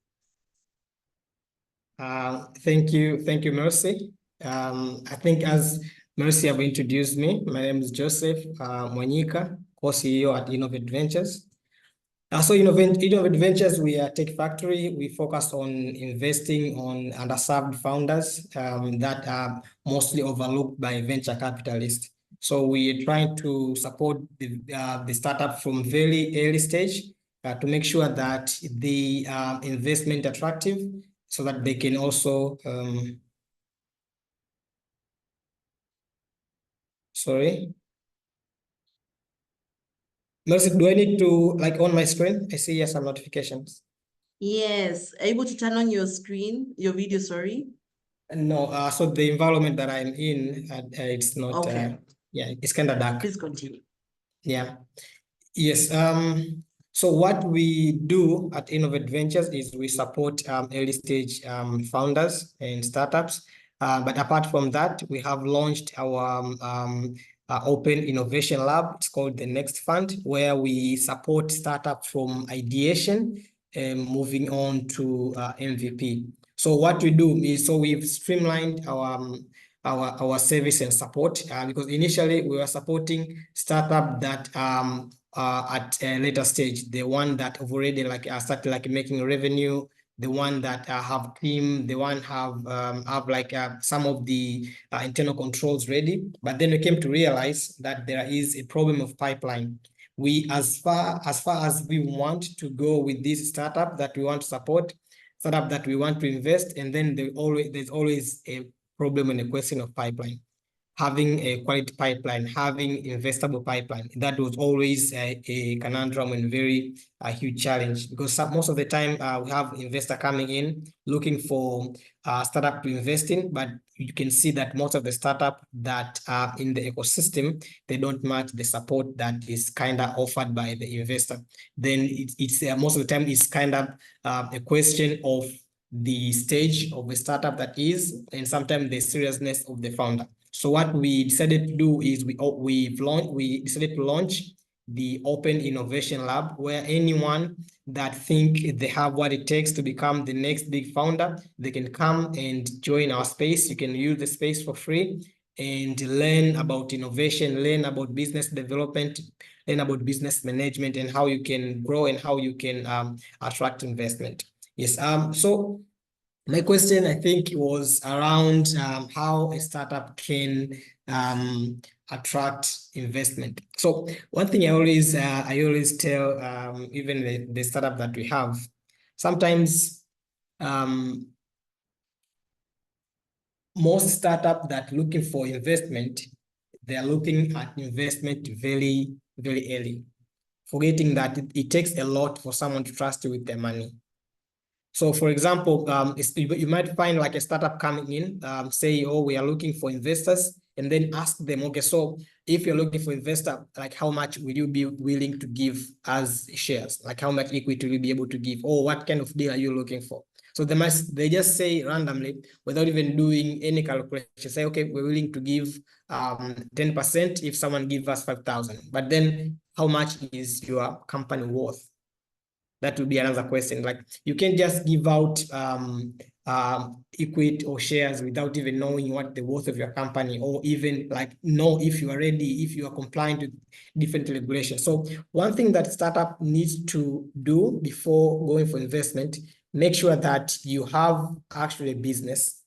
Thank you, Mercy. I think as Mercy have introduced me, my name is Joseph Mwanyika, co-CEO at Innovate Ventures. So Innovate Ventures, we are tech factory. We focus on investing on underserved founders that are mostly overlooked by venture capitalists. So we are trying to support the startup from very early stage to make sure that the investment attractive, so that they can also sorry. Mercy, do I need to on my screen? I see some notifications. Yes, able to turn on your screen, your video, sorry. No, so the environment that I'm in, it's not, Okay. yeah, it's kind of dark. Please continue. Yeah. Yes. So what we do at Innovate Ventures is we support early stage founders and startups. But apart from that, we have launched our open innovation lab. It's called the Next Fund, where we support startups from ideation and moving on to MVP. So what we do is, so we've streamlined our service and support because initially we were supporting startup that at a later stage, the one that have already started making revenue, the one that have team, the one have some of the internal controls ready. But then we came to realize that there is a problem of pipeline. We, as far as we want to go with this startup that we want to support, startup that we want to invest, and then there's always a problem and a question of pipeline. Having a quality pipeline, having investable pipeline, that was always a conundrum and very huge challenge, because most of the time we have investor coming in looking for startup to invest in, but you can see that most of the startup that are in the ecosystem, they don't match the support that is kind of offered by the investor. Then it's most of the time it's kind of a question of the stage of the startup that is, and sometimes the seriousness of the founder. So what we decided to do is we decided to launch the Open Innovation Lab, where anyone that think they have what it takes to become the next big founder, they can come and join our space. You can use the space for free and learn about innovation, learn about business development, learn about business management, and how you can grow and how you can attract investment. Yes. So my question, I think, was around how a startup can attract investment. So one thing I always tell even the startup that we have, sometimes most startup that looking for investment, they are looking at investment very, very early, forgetting that it takes a lot for someone to trust you with their money. So for example, you might find a startup coming in, say, oh, we are looking for investors, and then ask them, okay, so if you're looking for investor, how much will you be willing to give as shares? How much equity will you be able to give? Or what kind of deal are you looking for? So they just say randomly, without even doing any calculation, say, okay, we're willing to give 10% if someone gives us 5,000. But then how much is your company worth? That would be another question. You can't just give out equity or shares without even knowing what the worth of your company, or even know if you are ready, if you are compliant with different regulations. So one thing that startup needs to do before going for investment, make sure that you have actually a business,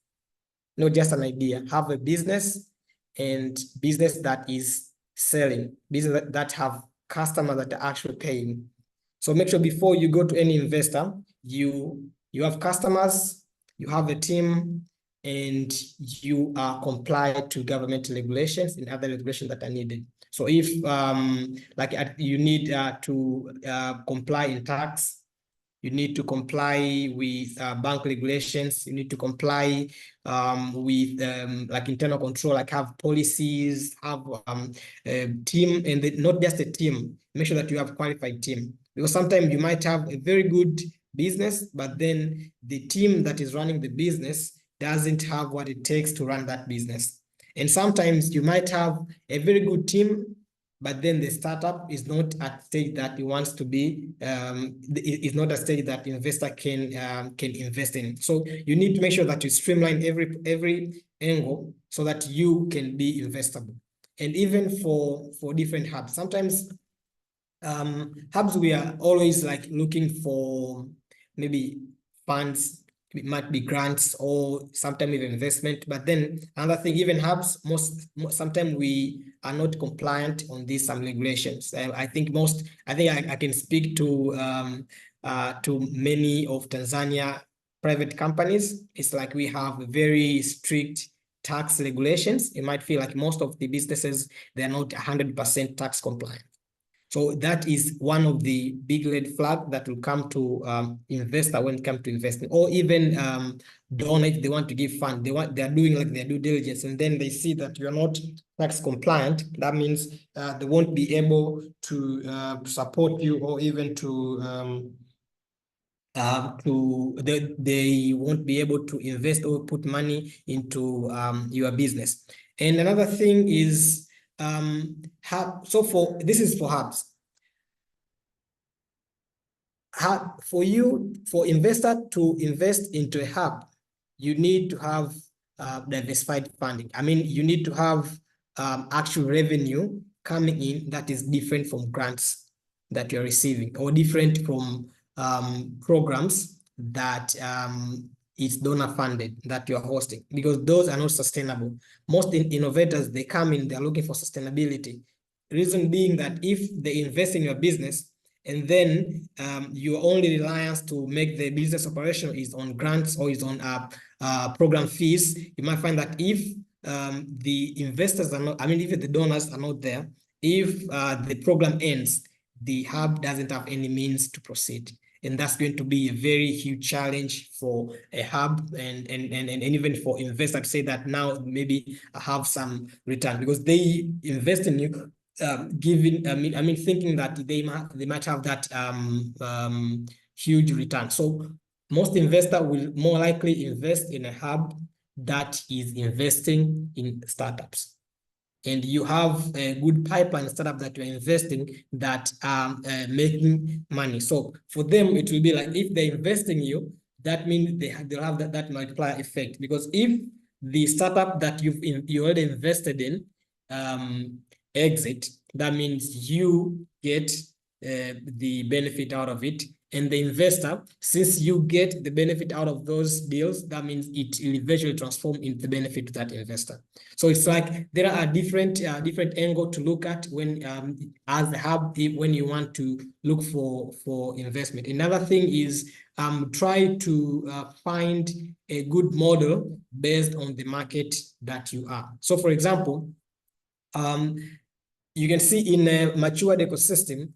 not just an idea. Have a business, and business that is selling, business that have customers that are actually paying. So make sure before you go to any investor, you have customers, you have a team, and you are compliant to government regulations and other regulations that are needed. So if you need to comply in tax, you need to comply with bank regulations, you need to comply with internal control, have policies, have a team, and not just a team. Make sure that you have a qualified team. Because sometimes you might have a very good business, but then the team that is running the business doesn't have what it takes to run that business. And sometimes you might have a very good team, but then the startup is not at stage that it wants to be, is not a stage that the investor can invest in. So you need to make sure that you streamline every angle so that you can be investable. And even for different hubs, sometimes hubs, we are always like looking for maybe funds, it might be grants or sometimes even investment. But then another thing, even hubs, sometimes we are not compliant on these some regulations. I think I can speak to many of Tanzania private companies. It's like we have very strict tax regulations. You might feel like most of the businesses, they're not 100% tax compliant. So that is one of the big red flag that will come to investor when it comes to investing, or even donor if they want to give fund. They're doing like their due diligence, and then they see that you're not tax compliant. That means they won't be able to support you, or even they won't be able to invest or put money into your business. And another thing is this is for hubs. For investor to invest into a hub, you need to have diversified funding. I mean, you need to have actual revenue coming in that is different from grants that you're receiving, or different from programs that it's donor funded that you're hosting, because those are not sustainable. Most innovators, they come in, they're looking for sustainability. Reason being that if they invest in your business, and then your only reliance to make the business operational is on grants or is on program fees, you might find that if the investors are not, I mean, if the donors are not there, if the program ends, the hub doesn't have any means to proceed. And that's going to be a very huge challenge for a hub and even for investors to say that now maybe I have some return, because they invest in you, thinking that they might have that huge return. So most investors will more likely invest in a hub that is investing in startups. And you have a good pipeline startup that you're investing that are making money. So for them, it will be like, if they invest in you, that means they'll have that multiplier effect. Because if the startup that you already invested in exit, that means you get the benefit out of it. And the investor, since you get the benefit out of those deals, that means it will eventually transform into the benefit to that investor. So it's like there are different angle to look at when as a hub, when you want to look for investment. Another thing is try to find a good model based on the market that you are. So for example, you can see in a matured ecosystem,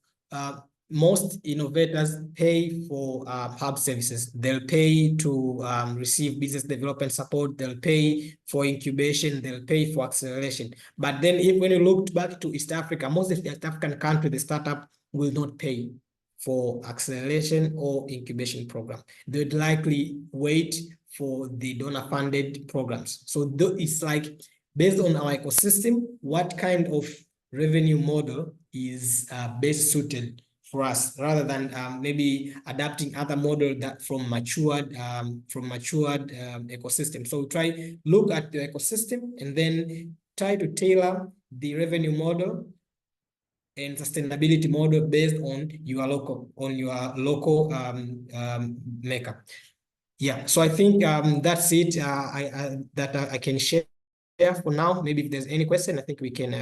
most innovators pay for hub services. They'll pay to receive business development support. They'll pay for incubation. They'll pay for acceleration. But then when you look back to East Africa, most of the East African countries, the startup will not pay for acceleration or incubation program. They'd likely wait for the donor-funded programs. So it's like, based on our ecosystem, what kind of revenue model is best suited for us, rather than maybe adapting other model that from matured ecosystem. So try look at the ecosystem and then try to tailor the revenue model and sustainability model based on your local makeup. Yeah, so I think that's it. I can share for now. Maybe if there's any question, I think we can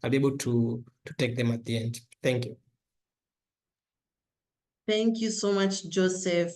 I'll be able to take them at the end. Thank you. Thank you so much, Joseph.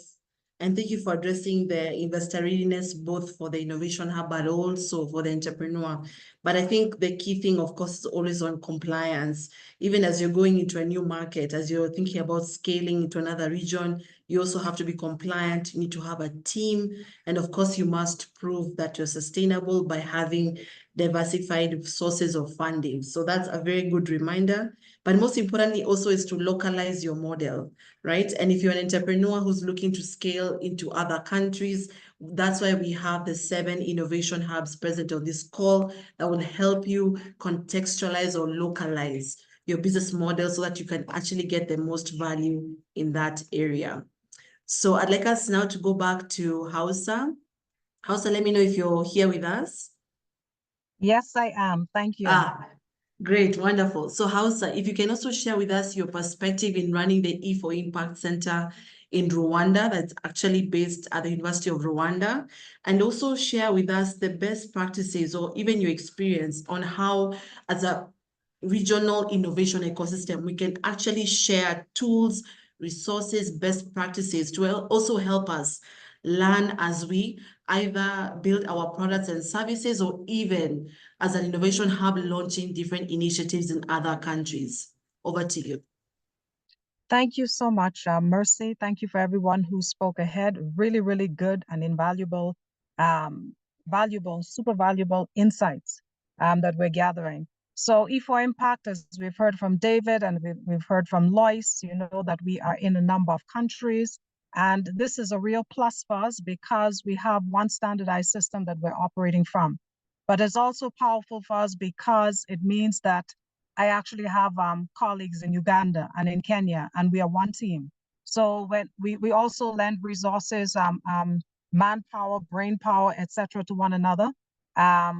And thank you for addressing the investor readiness, both for the Innovation Hub, but also for the entrepreneur. But I think the key thing, of course, is always on compliance. Even as you're going into a new market, as you're thinking about scaling into another region, you also have to be compliant. You need to have a team. And of course, you must prove that you're sustainable by having diversified sources of funding. So that's a very good reminder. But most importantly also is to localize your model, right? And if you're an entrepreneur who's looking to scale into other countries, that's why we have the 7 innovation hubs present on this call that will help you contextualize or localize your business model so that you can actually get the most value in that area. So I'd like us now to go back to Hausa. Hausa, let me know if you're here with us. Yes, I am. Thank you. Great, wonderful. So Hausa, if you can also share with us your perspective in running the E4Impact Center in Rwanda, that's actually based at the University of Rwanda, and also share with us the best practices or even your experience on how, as a regional innovation ecosystem, we can actually share tools, resources, best practices to also help us learn as we either build our products and services or even as an innovation hub launching different initiatives in other countries. Over to you. Thank you so much, Mercy. Thank you for everyone who spoke ahead. Really, really good and invaluable, super valuable insights that we're gathering. So E4Impact, as we've heard from David and we've heard from Lois, you know that we are in a number of countries. And this is a real plus for us because we have one standardized system that we're operating from. But it's also powerful for us because it means that I actually have colleagues in Uganda and in Kenya, and we are one team. So when we also lend resources, manpower, brain power, etc., to one another,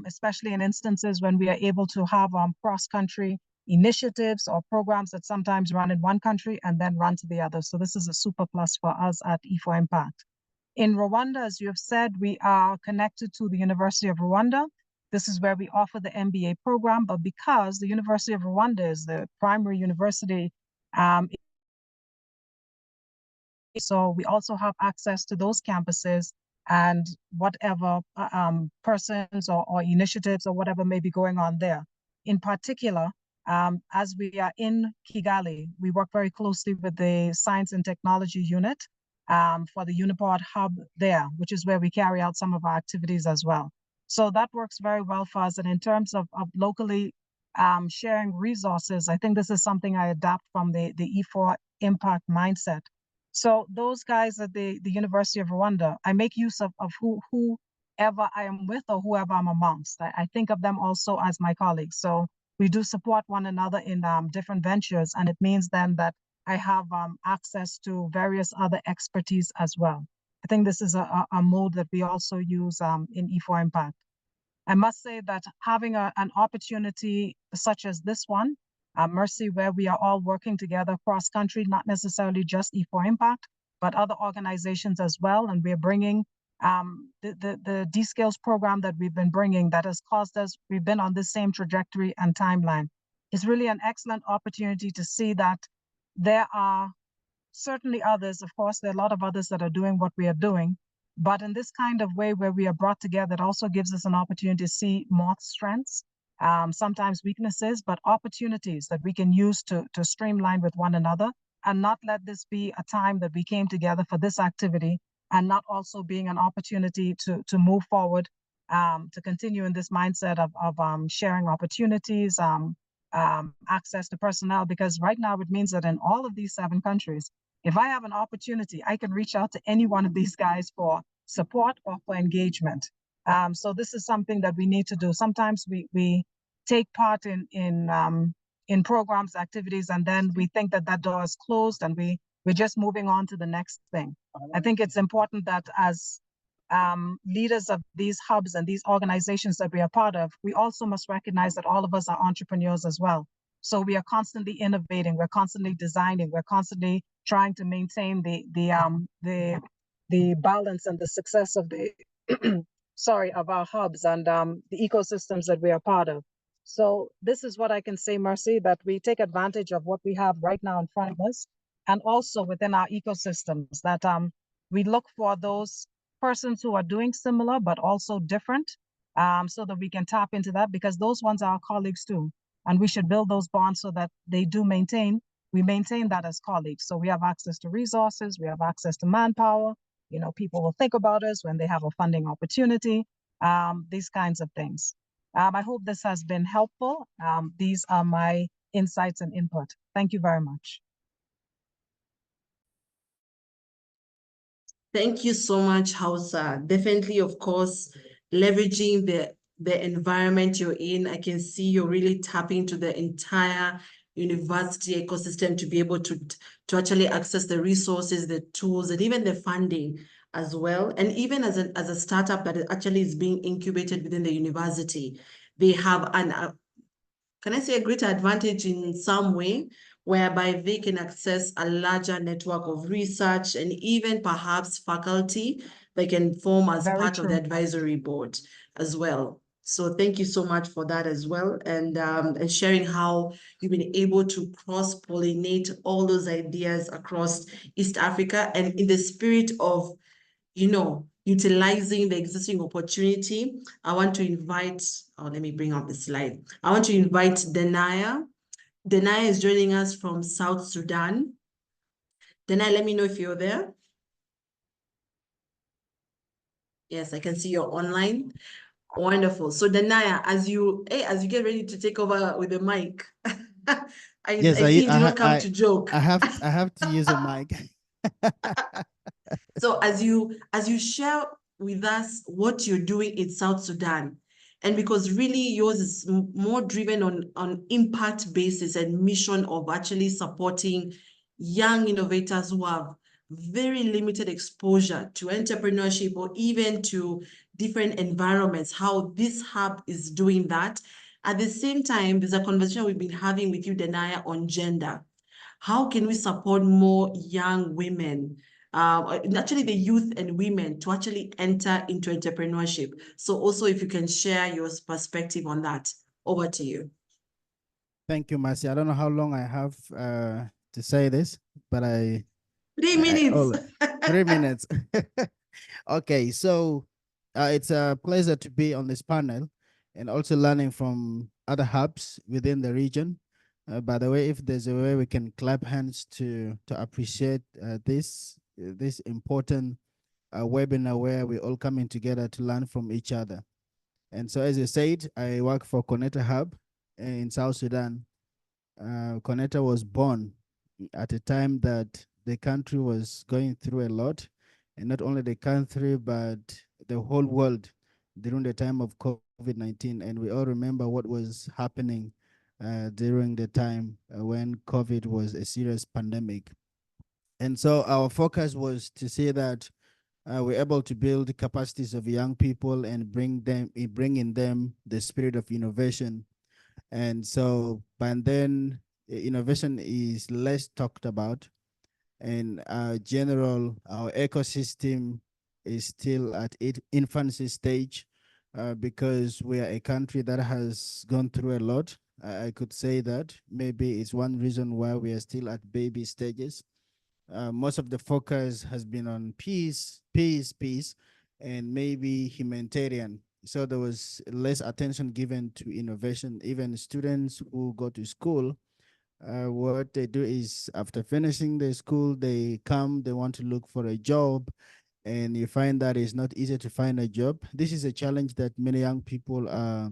especially in instances when we are able to have cross-country initiatives or programs that sometimes run in one country and then run to the other. So this is a super plus for us at E4Impact. In Rwanda, as you have said, we are connected to the University of Rwanda. This is where we offer the MBA program, but because the University of Rwanda is the primary university, so we also have access to those campuses and whatever persons or initiatives or whatever may be going on there. In particular, as we are in Kigali, we work very closely with the Science and Technology Unit for the Unipod Hub there, which is where we carry out some of our activities as well. So that works very well for us. And in terms of locally sharing resources, I think this is something I adapt from the E4Impact mindset. So those guys at the University of Rwanda, I make use of whoever I am with or whoever I'm amongst. I think of them also as my colleagues. So we do support one another in different ventures. And it means then that I have access to various other expertise as well. I think this is a mode that we also use in E4Impact. I must say that having an opportunity such as this one, Mercy, where we are all working together cross-country, not necessarily just E4Impact, but other organizations as well, and we're bringing the D-Skills program that we've been bringing that has caused us, we've been on the same trajectory and timeline. It's really an excellent opportunity to see that there are certainly others, of course, there are a lot of others that are doing what we are doing, but in this kind of way where we are brought together, it also gives us an opportunity to see more strengths, sometimes weaknesses, but opportunities that we can use to streamline with one another and not let this be a time that we came together for this activity and not also being an opportunity to move forward, to continue in this mindset of sharing opportunities, access to personnel, because right now it means that in all of these 7 countries, if I have an opportunity, I can reach out to any one of these guys for support or for engagement. So this is something that we need to do. Sometimes we take part in programs, activities, and then we think that door is closed and we're just moving on to the next thing. I think it's important that as leaders of these hubs and these organizations that we are part of, we also must recognize that all of us are entrepreneurs as well. So we are constantly innovating, we're constantly designing, we're constantly trying to maintain the balance and the success of the of our hubs and the ecosystems that we are part of. So this is what I can say, Mercy, that we take advantage of what we have right now in front of us, and also within our ecosystems, that we look for those persons who are doing similar but also different, so that we can tap into that, because those ones are our colleagues too. And we should build those bonds so that we maintain that as colleagues. So we have access to resources, we have access to manpower, people will think about us when they have a funding opportunity, these kinds of things. I hope this has been helpful. These are my insights and input. Thank you very much. Thank you so much, Hausa. Definitely, of course, leveraging the environment you're in. I can see you're really tapping to the entire university ecosystem to be able to actually access the resources, the tools, and even the funding as well. And even as a startup that actually is being incubated within the university, they have can I say, a greater advantage in some way, whereby they can access a larger network of research and even perhaps faculty they can form as Very part of the true. advisory board as well. So thank you so much for that as well, and sharing how you've been able to cross-pollinate all those ideas across East Africa, and in the spirit of, utilizing the existing opportunity. I want to invite, let me bring up the slide. I want to invite Denaya. Denaya is joining us from South Sudan. Denaya, let me know if you're there. Yes, I can see you're online. Wonderful. So Denaya, as you get ready to take over with the mic, I see you did not come to joke. I have to use a mic. So as you share with us what you're doing in South Sudan, and because really yours is more driven on impact basis and mission of actually supporting young innovators who have very limited exposure to entrepreneurship or even to different environments, how this hub is doing that. At the same time, there's a conversation we've been having with you, Denaya, on gender. How can we support more young women, actually the youth and women, to actually enter into entrepreneurship? So also, if you can share your perspective on that. Over to you. Thank you, Marcy. I don't know how long I have to say this, but 3 minutes. 3 minutes. Okay, so it's a pleasure to be on this panel and also learning from other hubs within the region. By the way, if there's a way we can clap hands to appreciate this important webinar where we're all coming together to learn from each other. And so, as I said, I work for Connector Hub in South Sudan. Connector was born at a time that the country was going through a lot, and not only the country, but the whole world during the time of COVID-19. And we all remember what was happening during the time when COVID was a serious pandemic. And so our focus was to see that we're able to build capacities of young people and bring in them the spirit of innovation. And so by then, innovation is less talked about. And general, our ecosystem is still at its infancy stage because we are a country that has gone through a lot. I could say that maybe it's one reason why we are still at baby stages. Most of the focus has been on peace, and maybe humanitarian. So there was less attention given to innovation. Even students who go to school, what they do is after finishing their school, they want to look for a job, and you find that it's not easy to find a job. This is a challenge that many young people are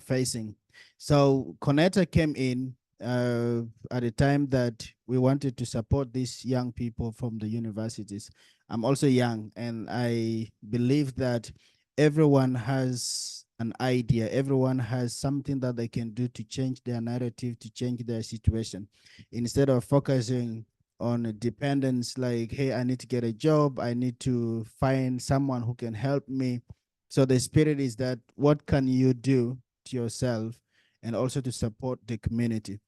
facing. So Connector came in at a time that we wanted to support these young people from the universities. I'm also young, and I believe that everyone has an idea. Everyone has something that they can do to change their narrative, to change their situation. Instead of focusing on dependence, like, hey, I need to get a job, I need to find someone who can help me. So the spirit is that what can you do to yourself and also to support the community?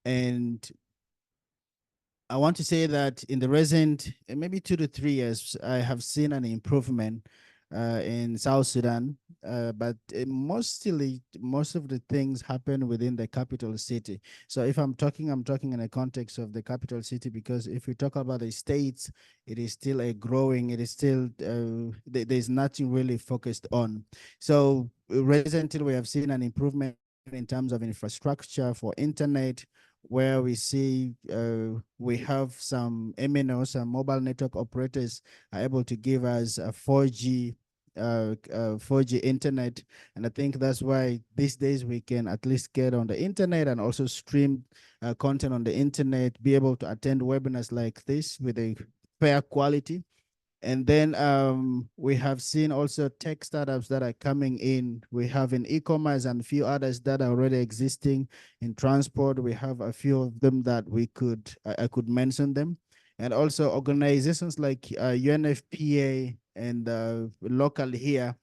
And I want to say that in the recent, maybe 2 to 3 years, I have seen an improvement in South Sudan, but most of the things happen within the capital city. So if I'm talking in a context of the capital city, because if we talk about the states, it is still there's nothing really focused on. So recently we have seen an improvement in terms of infrastructure for internet, where we see we have some MNOs, some mobile network operators are able to give us a 4G internet. And I think that's why these days we can at least get on the internet and also stream content on the internet, be able to attend webinars like this with a fair quality. And then we have seen also tech startups that are coming in. We have in e-commerce and a few others that are already existing in transport. We have a few of them that I could mention them. And also organizations like UNFPA and local here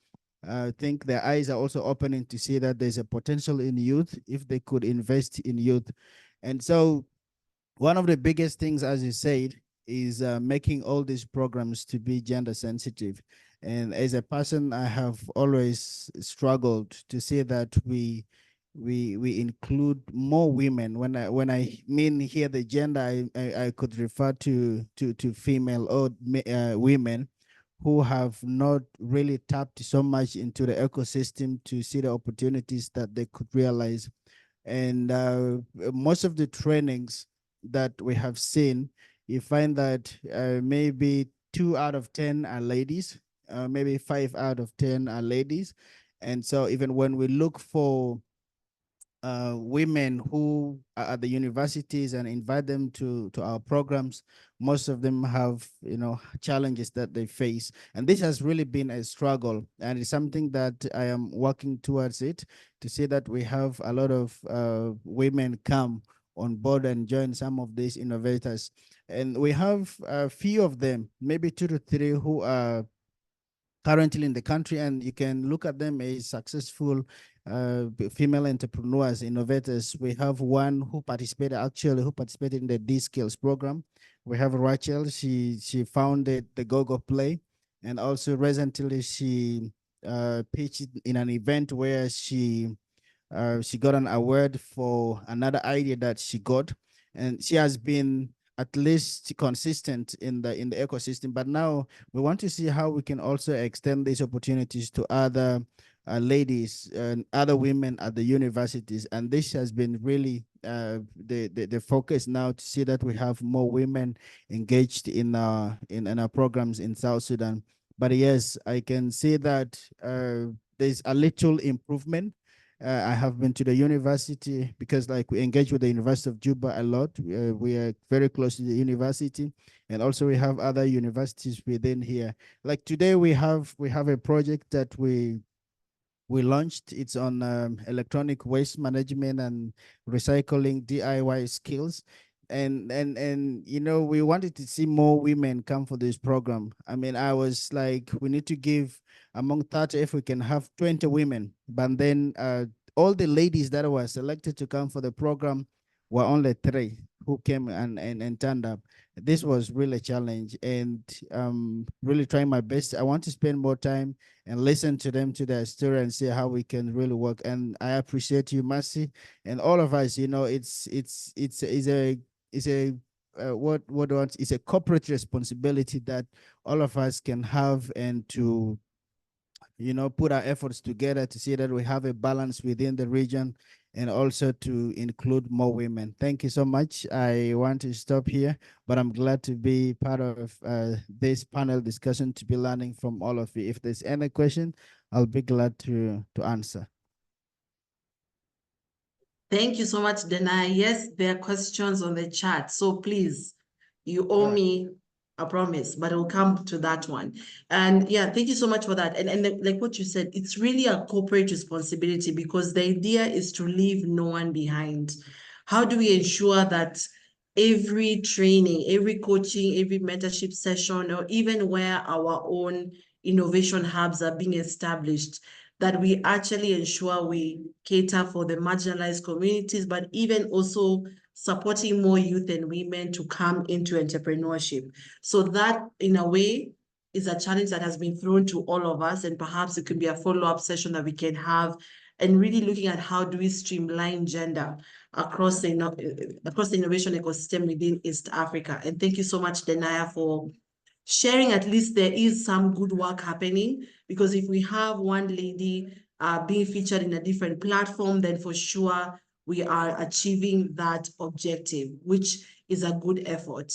I think their eyes are also opening to see that there's a potential in youth if they could invest in youth. And so one of the biggest things, as you said, is making all these programs to be gender sensitive. And as a person, I have always struggled to see that we include more women. When I mean here the gender, I could refer to female or women who have not really tapped so much into the ecosystem to see the opportunities that they could realize. And most of the trainings that we have seen, you find that maybe 2 out of 10 are ladies, maybe 5 out of 10 are ladies. And so even when we look for women who are at the universities and invite them to our programs, most of them have, you know, challenges that they face. And this has really been a struggle, and it's something that I am working towards it, to see that we have a lot of women come on board and join some of these innovators. And we have a few of them, maybe 2 to 3, who are currently in the country, and you can look at them as successful female entrepreneurs, innovators. We have one who participated in the D-Skills program. We have Rachel, she founded the Go-Go Play, and also recently she pitched in an event where she got an award for another idea that she got, and she has been at least consistent in the ecosystem. But now we want to see how we can also extend these opportunities to other ladies and other women at the universities. And this has been really the focus now, to see that we have more women engaged in our programs in South Sudan. But yes, I can see that there's a little improvement. I have been to the university because, like, we engage with the University of Juba a lot. We are very close to the university, and also we have other universities within here. Like today, we have a project that we launched. It's on electronic waste management and recycling DIY skills. And you know, we wanted to see more women come for this program. I mean, I was like, we need to give among 30, if we can have 20 women. But then all the ladies that were selected to come for the program were only 3 who came and turned up. This was really a challenge, and really trying my best. I want to spend more time and listen to them, to their story, and see how we can really work. And I appreciate you, Mercy, and all of us. You know, it's a corporate responsibility that all of us can have, and to, you know, put our efforts together to see that we have a balance within the region, and also to include more women. Thank you so much. I want to stop here, but I'm glad to be part of this panel discussion, to be learning from all of you. If there's any question, I'll be glad to answer. Thank you so much, Denai. Yes, there are questions on the chat, so please, you owe me a promise, but I'll come to that one. And yeah, thank you so much for that. And like what you said, it's really a corporate responsibility, because the idea is to leave no one behind. How do we ensure that every training, every coaching, every mentorship session, or even where our own innovation hubs are being established, that we actually ensure we cater for the marginalized communities, but even also supporting more youth and women to come into entrepreneurship. So that, in a way, is a challenge that has been thrown to all of us, and perhaps it could be a follow-up session that we can have, and really looking at how do we streamline gender across the innovation ecosystem within East Africa. And thank you so much, Denaya, for sharing. At least there is some good work happening, because if we have one lady being featured in a different platform, then for sure we are achieving that objective, which is a good effort.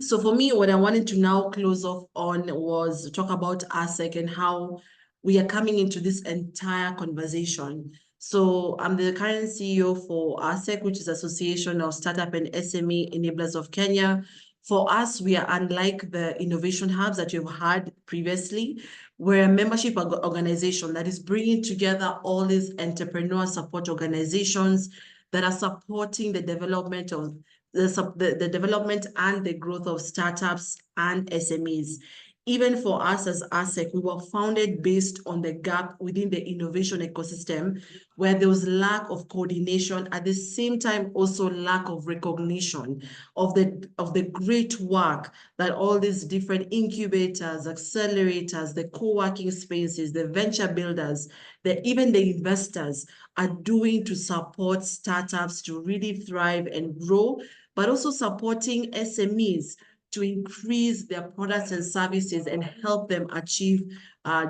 So for me, what I wanted to now close off on was talk about ASEC and how we are coming into this entire conversation. So I'm the current CEO for ASEC, which is Association of Startup and SME Enablers of Kenya. For us, we are unlike the innovation hubs that you've had previously. We're a membership organization that is bringing together all these entrepreneur support organizations that are supporting the development of the development and the growth of startups and SMEs even for us as ASEC, we were founded based on the gap within the innovation ecosystem, where there was lack of coordination, at the same time also lack of recognition of the great work that all these different incubators, accelerators, the co-working spaces, the venture builders, even the investors are doing to support startups to really thrive and grow, but also supporting SMEs to increase their products and services and help them achieve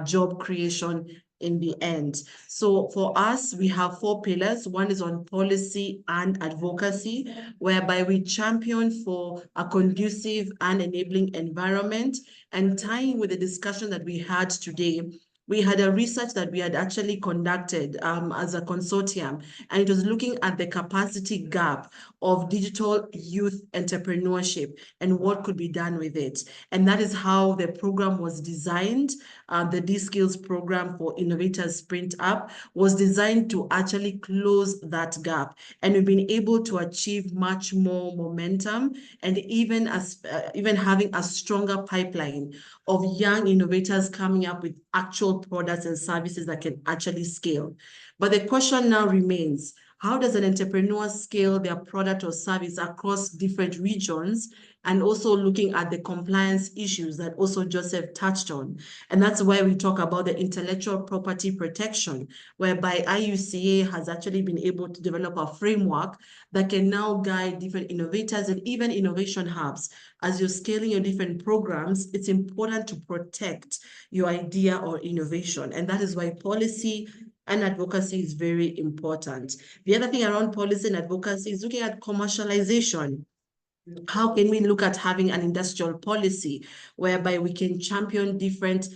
job creation in the end. So for us, we have 4 pillars. One is on policy and advocacy, whereby we champion for a conducive and enabling environment. And tying with the discussion that we had today, we had a research that we had actually conducted as a consortium, and it was looking at the capacity gap of digital youth entrepreneurship and what could be done with it. And that is how the program was designed. The D-Skills program for Innovators Sprint Up was designed to actually close that gap. And we've been able to achieve much more momentum, and even having a stronger pipeline of young innovators coming up with actual products and services that can actually scale. But the question now remains, how does an entrepreneur scale their product or service across different regions, and also looking at the compliance issues that also Joseph touched on? And that's why we talk about the intellectual property protection, whereby IUCA has actually been able to develop a framework that can now guide different innovators and even innovation hubs. As you're scaling your different programs, it's important to protect your idea or innovation. And that is why policy and advocacy is very important. The other thing around policy and advocacy is looking at commercialization. How can we look at having an industrial policy whereby we can champion different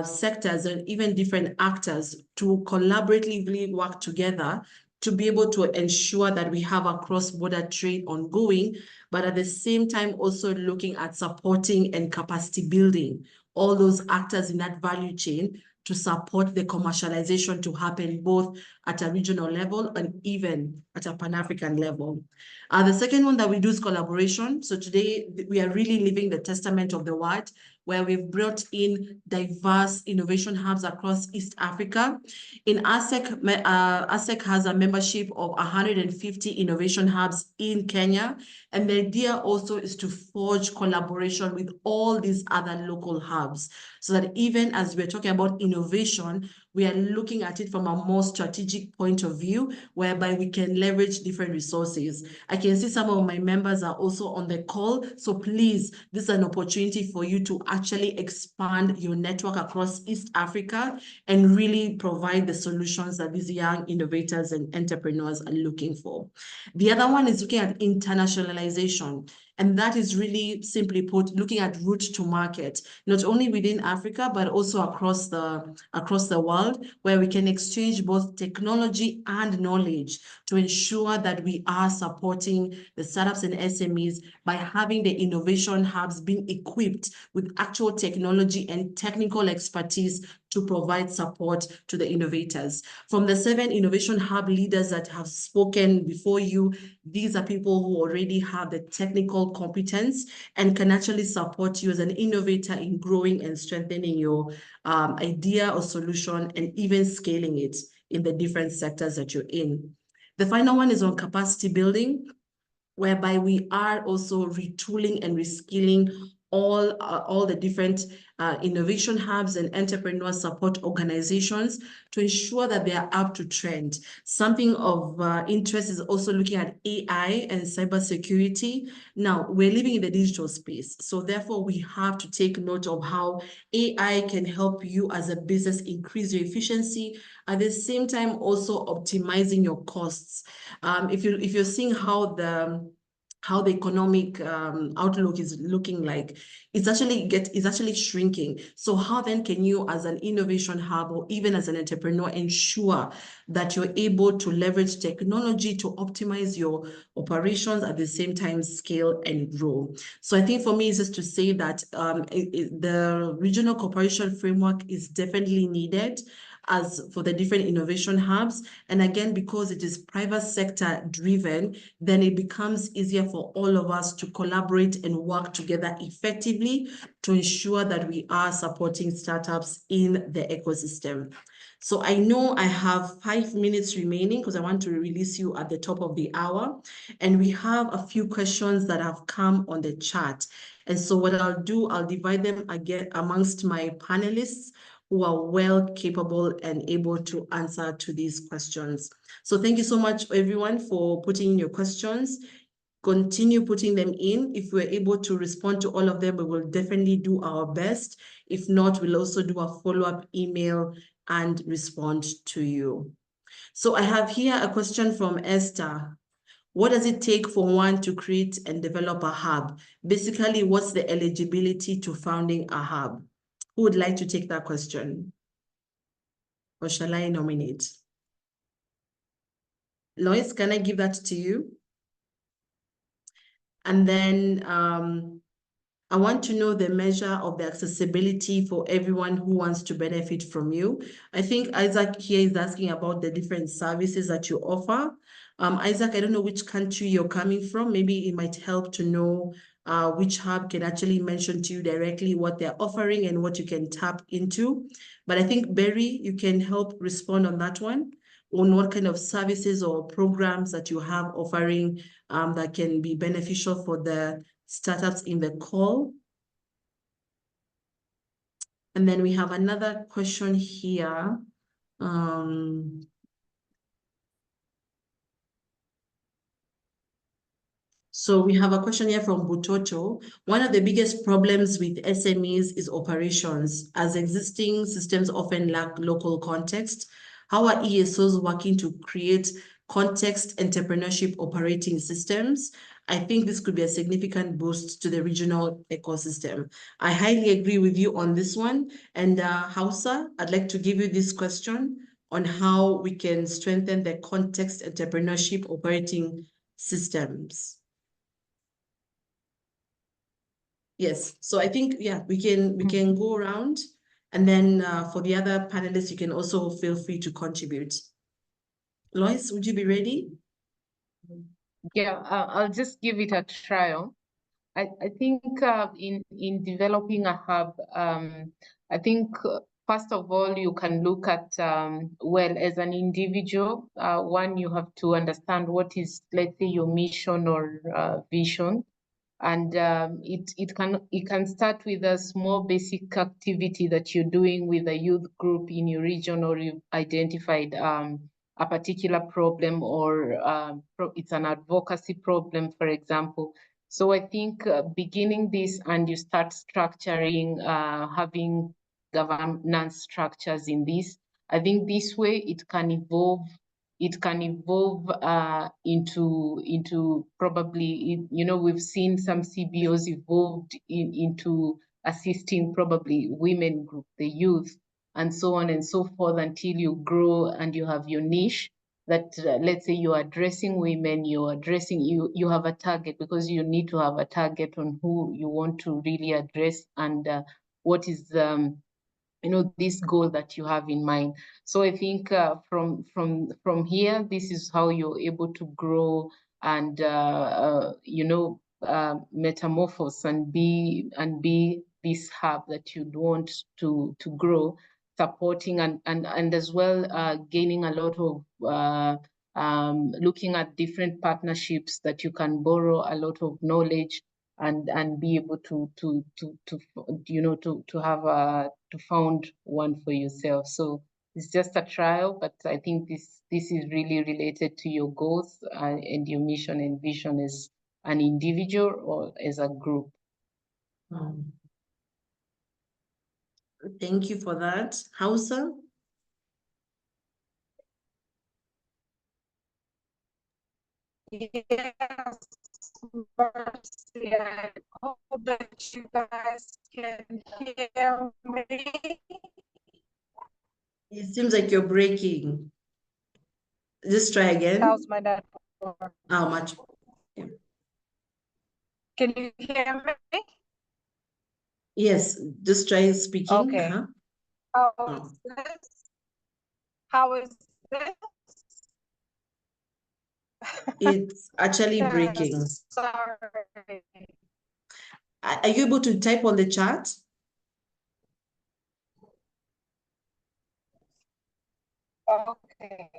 sectors and even different actors to collaboratively work together to be able to ensure that we have a cross-border trade ongoing, but at the same time also looking at supporting and capacity building all those actors in that value chain to support the commercialization to happen both at a regional level and even at a Pan-African level. The second one that we do is collaboration. So today we are really living the testament of the word, where we've brought in diverse innovation hubs across East Africa. In ASEC, ASEC has a membership of 150 innovation hubs in Kenya. And the idea also is to forge collaboration with all these other local hubs, so that even as we're talking about innovation, we are looking at it from a more strategic point of view, whereby we can leverage different resources. I can see some of my members are also on the call. So please, this is an opportunity for you to actually expand your network across East Africa and really provide the solutions that these young innovators and entrepreneurs are looking for. The other one is looking at internationalization. And that is really, simply put, looking at route to market, not only within Africa, but also across the world, where we can exchange both technology and knowledge to ensure that we are supporting the startups and SMEs by having the innovation hubs being equipped with actual technology and technical expertise to provide support to the innovators. From the 7 innovation hub leaders that have spoken before you, these are people who already have the technical competence and can actually support you as an innovator in growing and strengthening your idea or solution and even scaling it in the different sectors that you're in. The final one is on capacity building, whereby we are also retooling and reskilling all the different innovation hubs and entrepreneur support organizations to ensure that they are up to trend. Something of interest is also looking at AI and cybersecurity. Now, we're living in the digital space, so therefore we have to take note of how AI can help you as a business increase your efficiency, at the same time also optimizing your costs. If you're seeing how the economic outlook is looking like, it's actually shrinking. So how then can you, as an innovation hub or even as an entrepreneur, ensure that you're able to leverage technology to optimize your operations, at the same time scale and grow? So I think for me, it's just to say that the regional cooperation framework is definitely needed. as for the different innovation hubs. And again, because it is private sector driven, then it becomes easier for all of us to collaborate and work together effectively to ensure that we are supporting startups in the ecosystem. So I know I have 5 minutes remaining because I want to release you at the top of the hour. And we have a few questions that have come on the chat. And so what I'll do, I'll divide them again amongst my panelists who are well capable and able to answer to these questions. So thank you so much, everyone, for putting in your questions. Continue putting them in. If we're able to respond to all of them, we will definitely do our best. If not, we'll also do a follow-up email and respond to you. So I have here a question from Esther. What does it take for one to create and develop a hub? Basically, what's the eligibility to founding a hub? Who would like to take that question? Or shall I nominate? Lois, can I give that to you? And then I want to know the measure of the accessibility for everyone who wants to benefit from you. I think Isaac here is asking about the different services that you offer. Isaac, I don't know which country you're coming from. Maybe it might help to know which hub can actually mention to you directly what they're offering and what you can tap into. But I think, Barry, you can help respond on that one, on what kind of services or programs that you have offering that can be beneficial for the startups in the call. And then we have another question here. So we have a question here from Butoto. One of the biggest problems with SMEs is operations, as existing systems often lack local context. How are ESOs working to create context entrepreneurship operating systems? I think this could be a significant boost to the regional ecosystem. I highly agree with you on this one. And Hausa, I'd like to give you this question on how we can strengthen the context entrepreneurship operating systems. Yes, so I think, yeah, we can go around, and then for the other panelists, you can also feel free to contribute. Lois, would you be ready? Yeah, I'll just give it a trial. I think in developing a hub, I think first of all, you can look at, well, as an individual, one, you have to understand what is, let's say, your mission or vision. And it can start with a small basic activity that you're doing with a youth group in your region, or you've identified a particular problem, or it's an advocacy problem, for example. So I think beginning this, and you start structuring, having governance structures in this, I think this way it can evolve. It can evolve into probably, you know, we've seen some CBOs evolved into assisting probably women group, the youth, and so on and so forth, until you grow and you have your niche that, let's say you're addressing women, you're addressing, you have a target, because you need to have a target on who you want to really address, and what is you know, this goal that you have in mind. So I think from here, this is how you're able to grow and you know, metamorphose and be this hub that you'd want to grow, supporting and as well gaining a lot of looking at different partnerships that you can borrow a lot of knowledge and be able to you know, to have to found one for yourself. So it's just a trial, but I think this is really related to your goals and your mission and vision as an individual or as a group. Thank you for that. Hausa? Yes, Mercy, I hope that you guys can hear me. It seems like you're breaking. Just try again. How's my network? How much? Yeah. Can you hear me? Yes, just try speaking. Okay. Oh. This? How is this? It's actually breaking. Sorry. Are you able to type on the chat? Okay.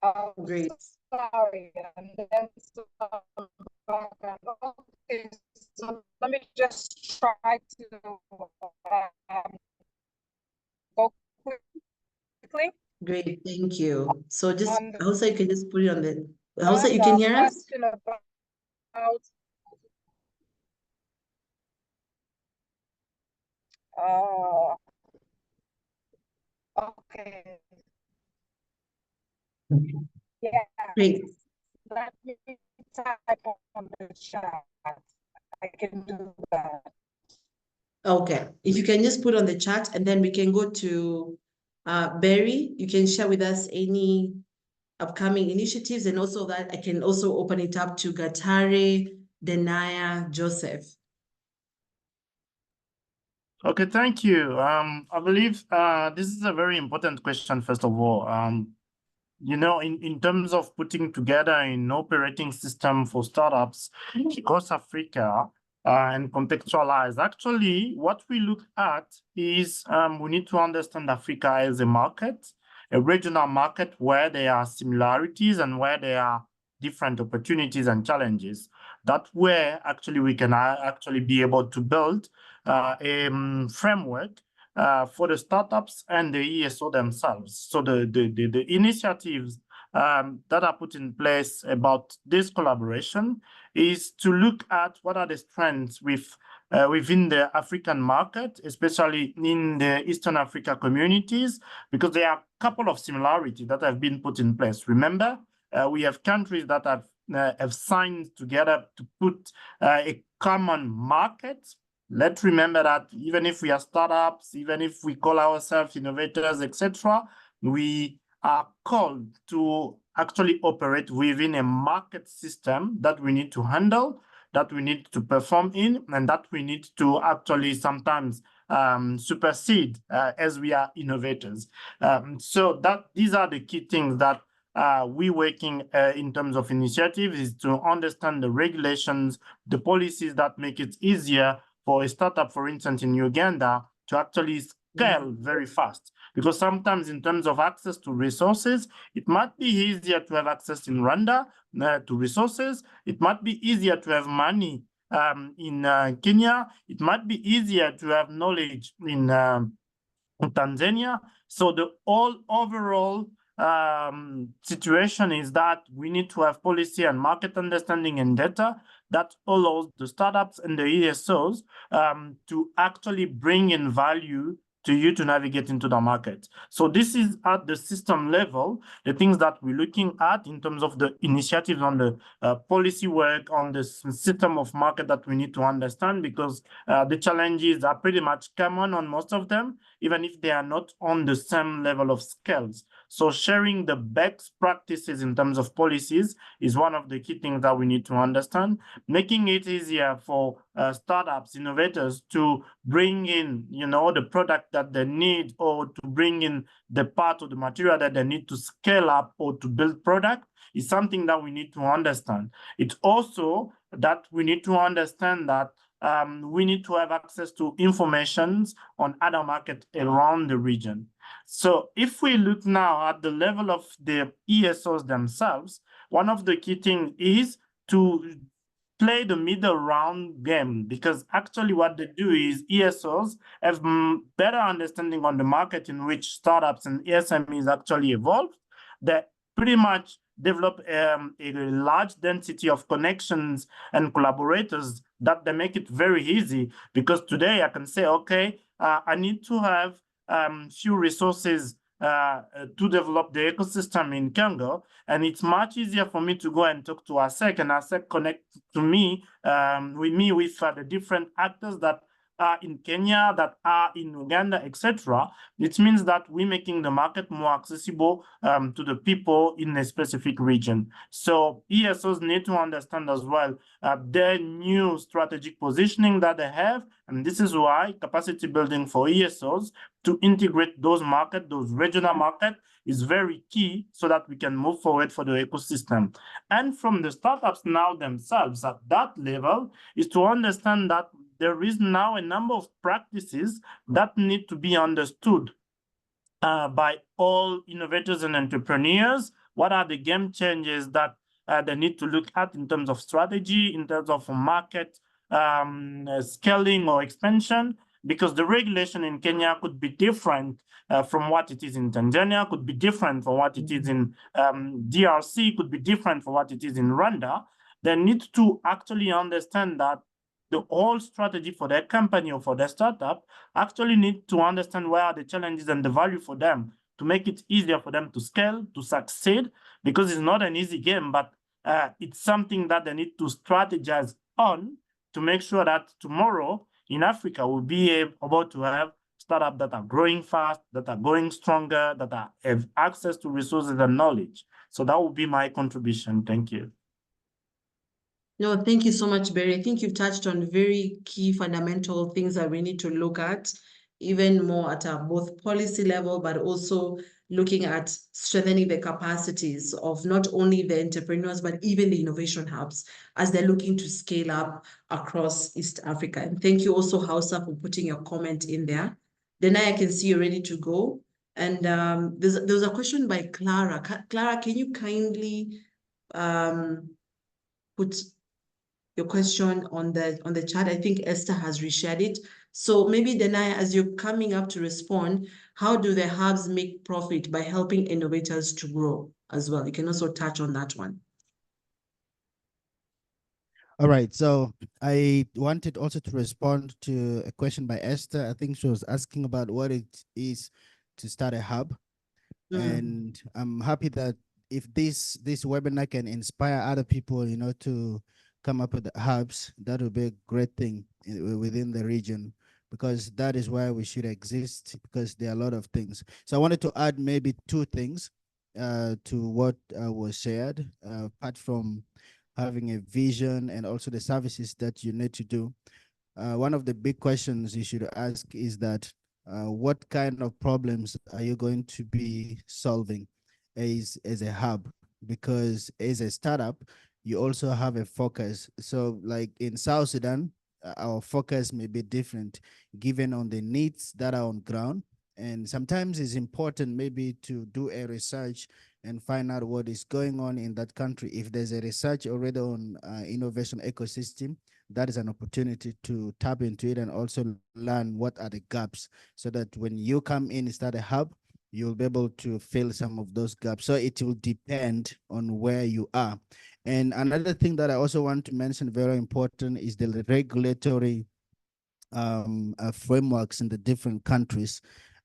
Oh, Great. sorry. And then okay, so let me just try to go quickly. Great, thank you. So just, On the Hausa, you can just put it on the, Hausa, you can hear us? question about okay. Yeah, Great. let me type on the chat. I can do that. Okay, if you can just put on the chat and then we can go to Barry. You can share with us any upcoming initiatives, and also that I can also open it up to Gatare, Denaya, Joseph. Okay, thank you. I believe this is a very important question, first of all. You know, in terms of putting together an operating system for startups across Africa and contextualize, actually, what we look at is we need to understand Africa as a market, a regional market where there are similarities and where there are different opportunities and challenges. That way, actually, we can actually be able to build a framework for the startups and the ESO themselves. So the initiatives that are put in place about this collaboration is to look at what are the strengths within the African market, especially in the Eastern Africa communities, because there are a couple of similarities that have been put in place. Remember, we have countries that have signed together to put a common market. Let's remember that even if we are startups, even if we call ourselves innovators, etc., we are called to actually operate within a market system that we need to handle, that we need to perform in, and that we need to actually sometimes supersede as we are innovators. So these are the key things that we working in terms of initiatives, is to understand the regulations, the policies that make it easier for a startup, for instance, in Uganda, to actually scale very fast. Because sometimes in terms of access to resources, it might be easier to have access in Rwanda to resources. It might be easier to have money in Kenya. It might be easier to have knowledge in Tanzania. So the overall situation is that we need to have policy and market understanding and data that allows the startups and the ESOs to actually bring in value to you to navigate into the market. So this is at the system level, the things that we're looking at in terms of the initiatives on the policy work, on the system of market that we need to understand, because the challenges are pretty much common on most of them, even if they are not on the same level of scales. So sharing the best practices in terms of policies is one of the key things that we need to understand, making it easier for startups, innovators to bring in, the product that they need, or to bring in the part of the material that they need to scale up or to build product, is something that we need to understand. It's also that we need to understand that we need to have access to information on other markets around the region. So if we look now at the level of the ESOs themselves, one of the key things is to play the middle round game, because actually what they do is ESOs have better understanding on the market in which startups and SMEs actually evolve. They pretty much develop a large density of connections and collaborators that they make it very easy, because today I can say, okay, I need to have few resources to develop the ecosystem in Congo, and it's much easier for me to go and talk to ASEC, and ASEC connect to me with the different actors that are in Kenya, that are in Uganda, etc., it means that we're making the market more accessible to the people in a specific region. So ESOs need to understand as well their new strategic positioning that they have, and this is why capacity building for ESOs to integrate those markets, those regional markets, is very key so that we can move forward for the ecosystem. And from the startups now themselves at that level is to understand that there is now a number of practices that need to be understood by all innovators and entrepreneurs. What are the game changes that they need to look at in terms of strategy, in terms of market scaling or expansion? Because the regulation in Kenya could be different from what it is in Tanzania, could be different from what it is in DRC, could be different from what it is in Rwanda. They need to actually understand that the whole strategy for their company or for their startup actually need to understand where are the challenges and the value for them to make it easier for them to scale, to succeed, because it's not an easy game, but it's something that they need to strategize on to make sure that tomorrow in Africa we'll be able to have startups that are growing fast, that are going stronger, that have access to resources and knowledge. So that would be my contribution. Thank you. No, thank you so much, Barry. I think you've touched on very key fundamental things that we need to look at, even more at a both policy level, but also looking at strengthening the capacities of not only the entrepreneurs, but even the innovation hubs as they're looking to scale up across East Africa. And thank you also, Hausa, for putting your comment in there. Denai, I can see you're ready to go. And there's a question by Clara. Clara, can you kindly put your question on the chat? I think Esther has reshared it. So maybe Denai, as you're coming up to respond, how do the hubs make profit by helping innovators to grow as well? You can also touch on that one. All right, so I wanted also to respond to a question by Esther. I think she was asking about what it is to start a hub. And I'm happy that if this webinar can inspire other people, to come up with the hubs, that would be a great thing within the region, because that is why we should exist, because there are a lot of things. So I wanted to add maybe two things to what was shared, apart from having a vision and also the services that you need to do. One of the big questions you should ask is that what kind of problems are you going to be solving as a hub? Because as a startup, you also have a focus. So like in South Sudan, our focus may be different given on the needs that are on ground. And sometimes it's important maybe to do a research and find out what is going on in that country. If there's a research already on innovation ecosystem, that is an opportunity to tap into it and also learn what are the gaps, so that when you come in and start a hub, you'll be able to fill some of those gaps. So it will depend on where you are. And another thing that I also want to mention, very important, is the regulatory frameworks in the different countries.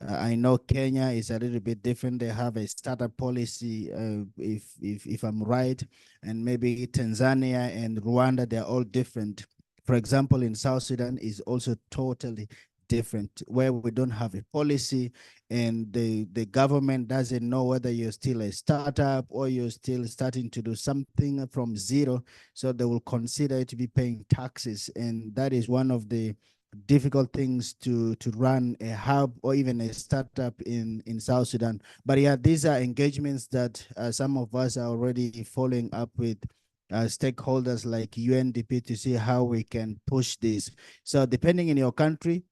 I know Kenya is a little bit different. They have a startup policy, if I'm right, and maybe Tanzania and Rwanda, they're all different. For example, in South Sudan is also totally different, where we don't have a policy and the government doesn't know whether you're still a startup or you're still starting to do something from zero. So they will consider it to be paying taxes. And that is one of the difficult things to run a hub or even a startup in South Sudan. But yeah, these are engagements that some of us are already following up with stakeholders like UNDP to see how we can push this. So depending in your country,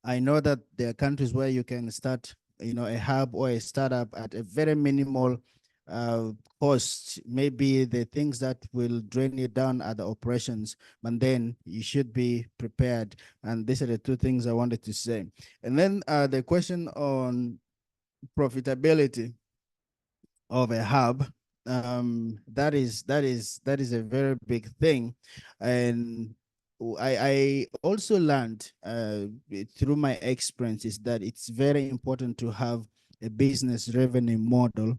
I know that there are countries where you can start, a hub or a startup at a very minimal cost. Maybe the things that will drain you down are the operations, but then you should be prepared. And these are the two things I wanted to say. And then the question on profitability of a hub, that is a very big thing. And I also learned through my experiences that it's very important to have a business revenue model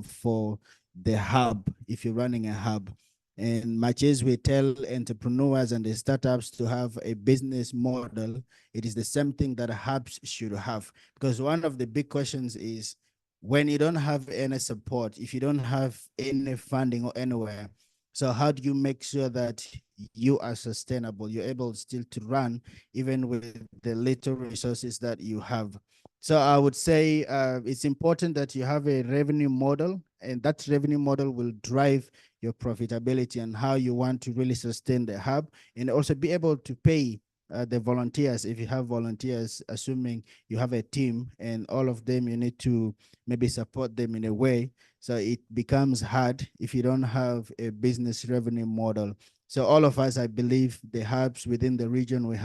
for the hub if you're running a hub. And much as we tell entrepreneurs and the startups to have a business model, it is the same thing that hubs should have. Because one of the big questions is, when you don't have any support, if you don't have any funding or anywhere, so how do you make sure that you are sustainable? You're able still to run even with the little resources that you have. So I would say it's important that you have a revenue model, and that revenue model will drive your profitability and how you want to really sustain the hub, and also be able to pay the volunteers. If you have volunteers, assuming you have a team and all of them, you need to maybe support them in a way. So it becomes hard if you don't have a business revenue model. So all of us, I believe, the hubs within the region, we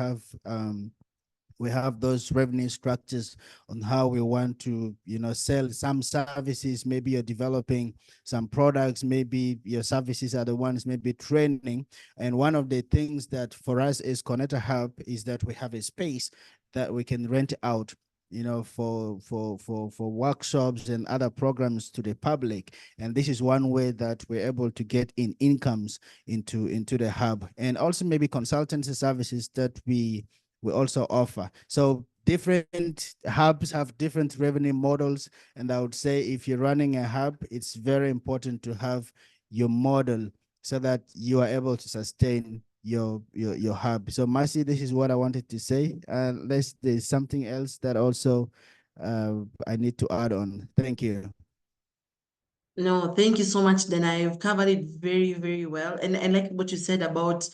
have those revenue structures on how we want to, sell some services. Maybe you're developing some products, maybe your services are the ones, maybe training. And one of the things that for us is Connector Hub is that we have a space that we can rent out, for workshops and other programs to the public. And this is one way that we're able to get in incomes into the hub, and also maybe consultancy services that we also offer. So different hubs have different revenue models. And I would say if you're running a hub, it's very important to have your model so that you are able to sustain your hub. So Mercy, this is what I wanted to say. Unless there's something else that also I need to add on. Thank you. No, thank you so much, Dana. You've covered it very, very well. And like what you said about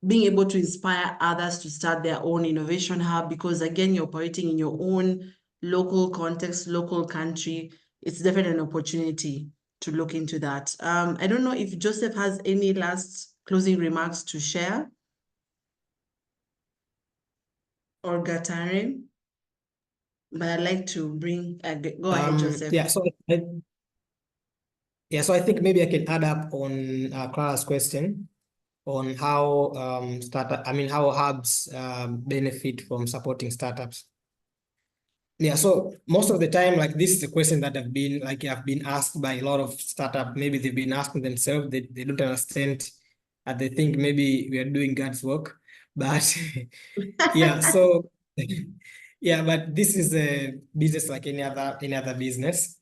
being able to inspire others to start their own innovation hub, because again, you're operating in your own local context, local country. It's definitely an opportunity to look into that. I don't know if Joseph has any last closing remarks to share. Or Gatare. But I'd like to bring, go ahead, Joseph. Yeah, so I think maybe I can add up on Clara's question on how how hubs benefit from supporting startups. Yeah, so most of the time, like, this is a question that have been asked by a lot of startups. Maybe they've been asking themselves, they don't understand, and they think maybe we are doing God's work. But yeah, so yeah, but this is a business like any other business.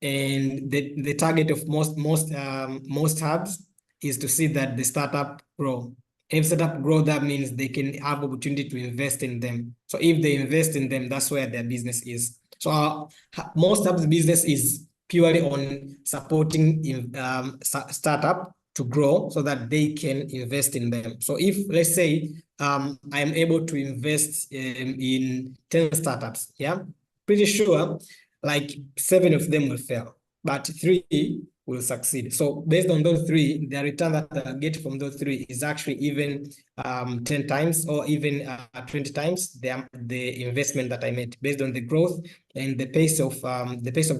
And the target of most hubs is to see that the startup grow. If startup grow, that means they can have opportunity to invest in them. So if they invest in them, that's where their business is. So most hubs business is purely on supporting startup to grow so that they can invest in them. So if, let's say, I am able to invest in 10 startups, yeah, pretty sure like 7 of them will fail, but 3 will succeed. So based on those 3, the return that I get from those 3 is actually even 10 times or even 20 times the investment that I made, based on the growth and the pace of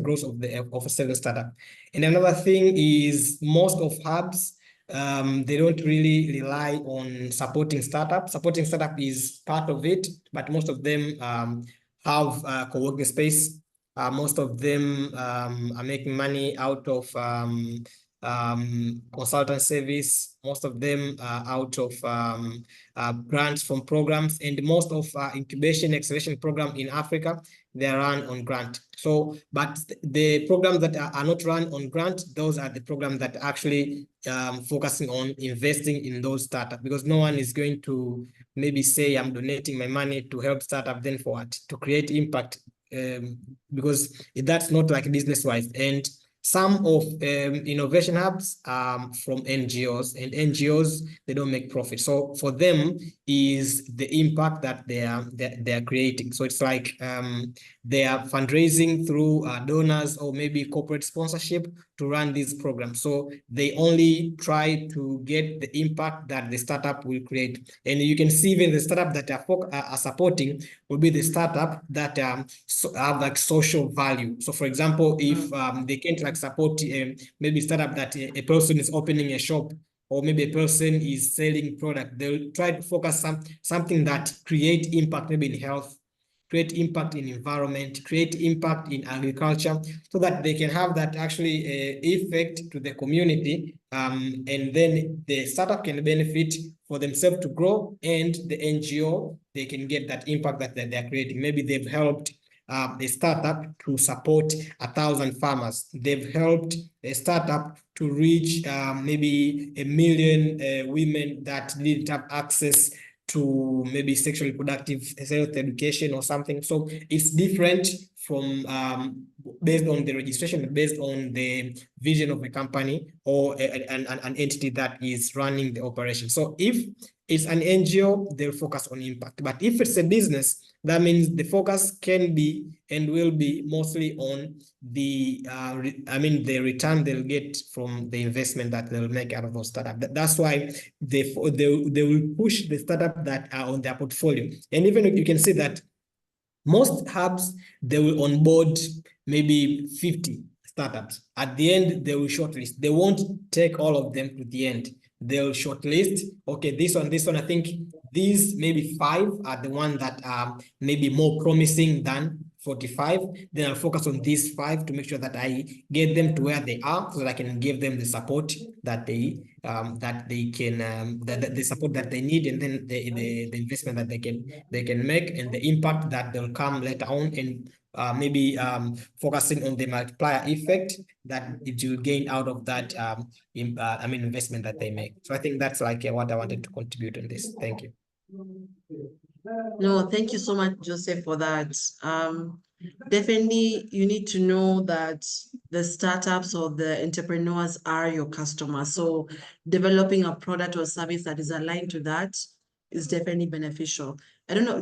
growth of a certain startup. And another thing is most of hubs, they don't really rely on supporting startups. Supporting startup is part of it, but most of them have a co-working space. Most of them are making money out of consultant service. Most of them are out of grants from programs, and most of incubation acceleration program in Africa, they are run on grant. So, but the programs that are not run on grant, those are the programs that actually focusing on investing in those startups, because no one is going to maybe say, I'm donating my money to help startup, then for what? To create impact, because that's not like business-wise. And some of innovation hubs from NGOs, and NGOs, they don't make profit. So for them is the impact that they are creating. So it's like they are fundraising through donors or maybe corporate sponsorship to run these programs. So they only try to get the impact that the startup will create. And you can see even the startup that are supporting will be the startup that have like social value. So for example, if they can't like support maybe startup that a person is opening a shop, or maybe a person is selling product, they'll try to focus something that create impact, maybe in health, create impact in environment, create impact in agriculture, so that they can have that actually effect to the community, and then the startup can benefit for themselves to grow, and the NGO, they can get that impact that they're creating. Maybe they've helped a startup to support 1,000 farmers. They've helped a startup to reach maybe 1 million women that didn't have access to maybe sexual reproductive health education or something. So it's different from based on the registration, based on the vision of a company or an entity that is running the operation. So if it's an NGO, they'll focus on impact. But if it's a business, that means the focus can be and will be mostly on the the return they'll get from the investment that they'll make out of those startups. That's why they will push the startup that are on their portfolio. And even you can see that most hubs, they will onboard maybe 50 startups. At the end, they will shortlist. They won't take all of them to the end. They'll shortlist. Okay, this one, I think these maybe 5 are the ones that are maybe more promising than 45. Then I'll focus on these 5 to make sure that I get them to where they are, so that I can give them the support that they can the support that they need, and then the investment that they can make, and the impact that they'll come later on, and maybe focusing on the multiplier effect that it will gain out of that investment that they make. So I think that's like what I wanted to contribute on this. Thank you. No, thank you so much, Joseph, for that. Definitely, you need to know that the startups or the entrepreneurs are your customers. So developing a product or service that is aligned to that is definitely beneficial. I don't know,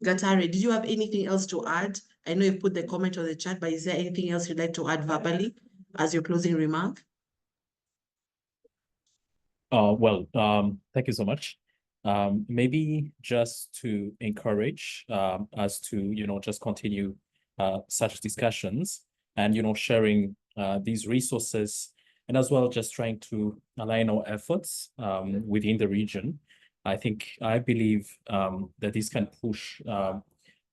Gatare, did you have anything else to add? I know you put the comment on the chat, but is there anything else you'd like to add verbally as your closing remark? Thank you so much. Maybe just to encourage us to, just continue such discussions and, sharing these resources, and as well just trying to align our efforts within the region. I believe that this can push,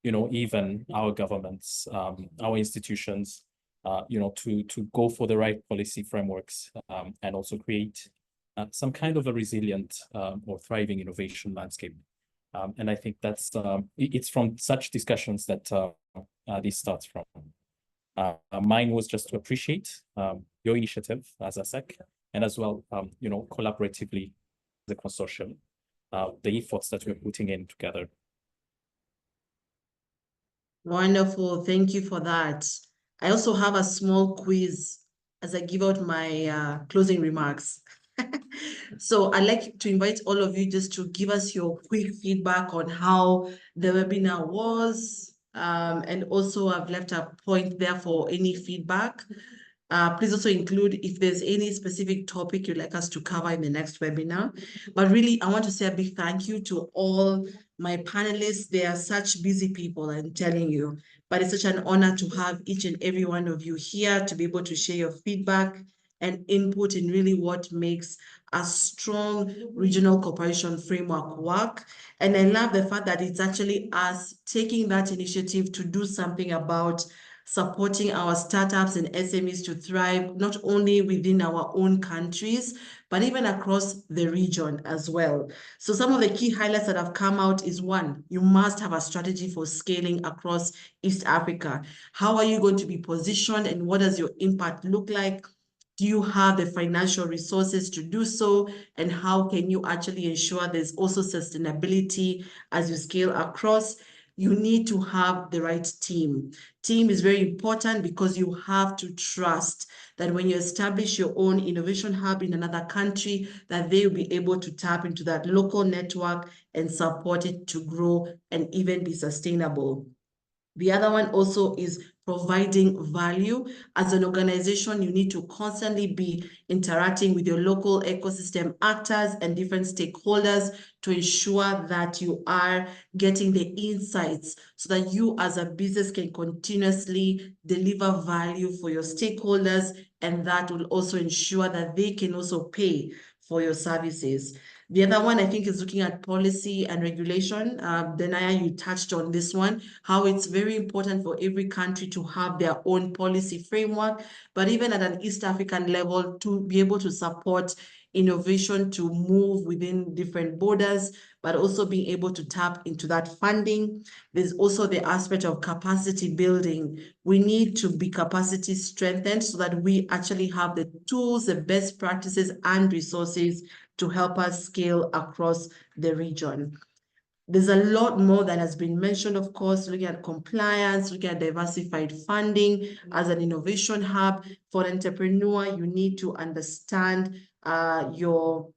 even our governments, our institutions, to go for the right policy frameworks and also create some kind of a resilient or thriving innovation landscape. And I think that's it's from such discussions that this starts from. Mine was just to appreciate your initiative as ASEC, and as well, collaboratively the consortium, the efforts that we're putting in together. Wonderful, thank you for that. I also have a small quiz as I give out my closing remarks. So I'd like to invite all of you just to give us your quick feedback on how the webinar was. And also I've left a point there for any feedback. Please also include if there's any specific topic you'd like us to cover in the next webinar. But really, I want to say a big thank you to all my panelists. They are such busy people, I'm telling you. But it's such an honor to have each and every one of you here to be able to share your feedback and input in really what makes a strong regional cooperation framework work. And I love the fact that it's actually us taking that initiative to do something about supporting our startups and SMEs to thrive, not only within our own countries, but even across the region as well. So some of the key highlights that have come out is, 1, you must have a strategy for scaling across East Africa. How are you going to be positioned, and what does your impact look like? Do you have the financial resources to do so? And how can you actually ensure there's also sustainability as you scale across? You need to have the right team. Team is very important because you have to trust that when you establish your own innovation hub in another country, that they will be able to tap into that local network and support it to grow and even be sustainable. The other one also is providing value. As an organization, you need to constantly be interacting with your local ecosystem actors and different stakeholders to ensure that you are getting the insights so that you as a business can continuously deliver value for your stakeholders, and that will also ensure that they can also pay for your services. The other one, I think, is looking at policy and regulation. Denaya, you touched on this one, how it's very important for every country to have their own policy framework, but even at an East African level, to be able to support innovation to move within different borders, but also being able to tap into that funding. There's also the aspect of capacity building. We need to be capacity strengthened so that we actually have the tools, the best practices and resources to help us scale across the region. There's a lot more that has been mentioned, of course, looking at compliance, looking at diversified funding as an innovation hub. For an entrepreneur, you need to understand your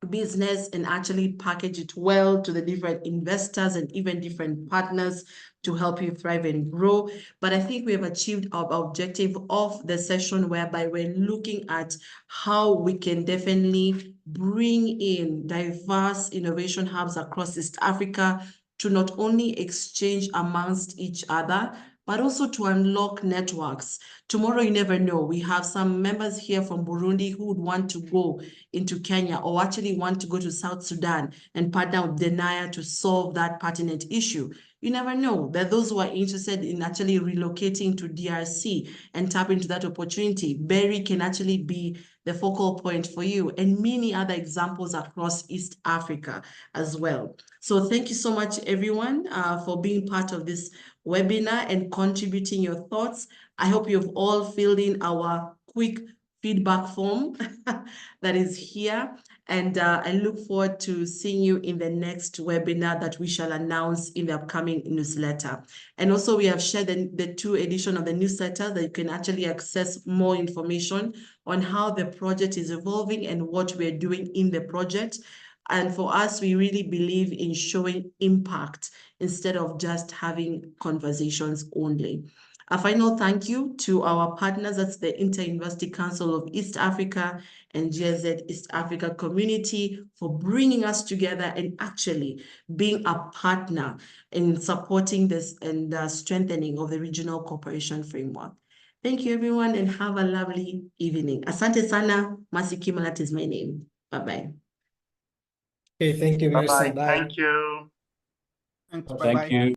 business and actually package it well to the different investors and even different partners to help you thrive and grow. But I think we have achieved our objective of the session, whereby we're looking at how we can definitely bring in diverse innovation hubs across East Africa to not only exchange amongst each other, but also to unlock networks. Tomorrow, you never know. We have some members here from Burundi who would want to go into Kenya, or actually want to go to South Sudan and partner with Denaya to solve that pertinent issue. You never know. There are those who are interested in actually relocating to DRC and tap into that opportunity. Berry can actually be the focal point for you, and many other examples across East Africa as well. So thank you so much, everyone, for being part of this webinar and contributing your thoughts. I hope you've all filled in our quick feedback form that is here. And I look forward to seeing you in the next webinar that we shall announce in the upcoming newsletter. And also, we have shared the 2 editions of the newsletter that you can actually access more information on how the project is evolving and what we're doing in the project. And for us, we really believe in showing impact instead of just having conversations only. A final thank you to our partners, that's the Inter-University Council of East Africa and GIZ East Africa Community, for bringing us together and actually being a partner in supporting this and strengthening of the regional cooperation framework. Thank you, everyone, and have a lovely evening. Asante sana. Mercy Kimalat is my name. Bye-bye. Okay, thank you, Mercy. Bye. Thank you. Thanks. Thank Bye-bye. you.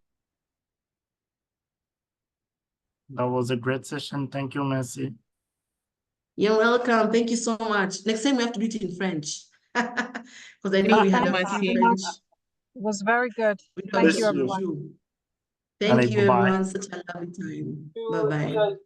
That was a great session. Thank you, Mercy. You're welcome. Thank you so much. Next time we have to do it in French. Because I know we had a few French. It was very good. We do Thank have you, to everyone. do. Thank you, Bye. everyone. Such a lovely time. Bye-bye.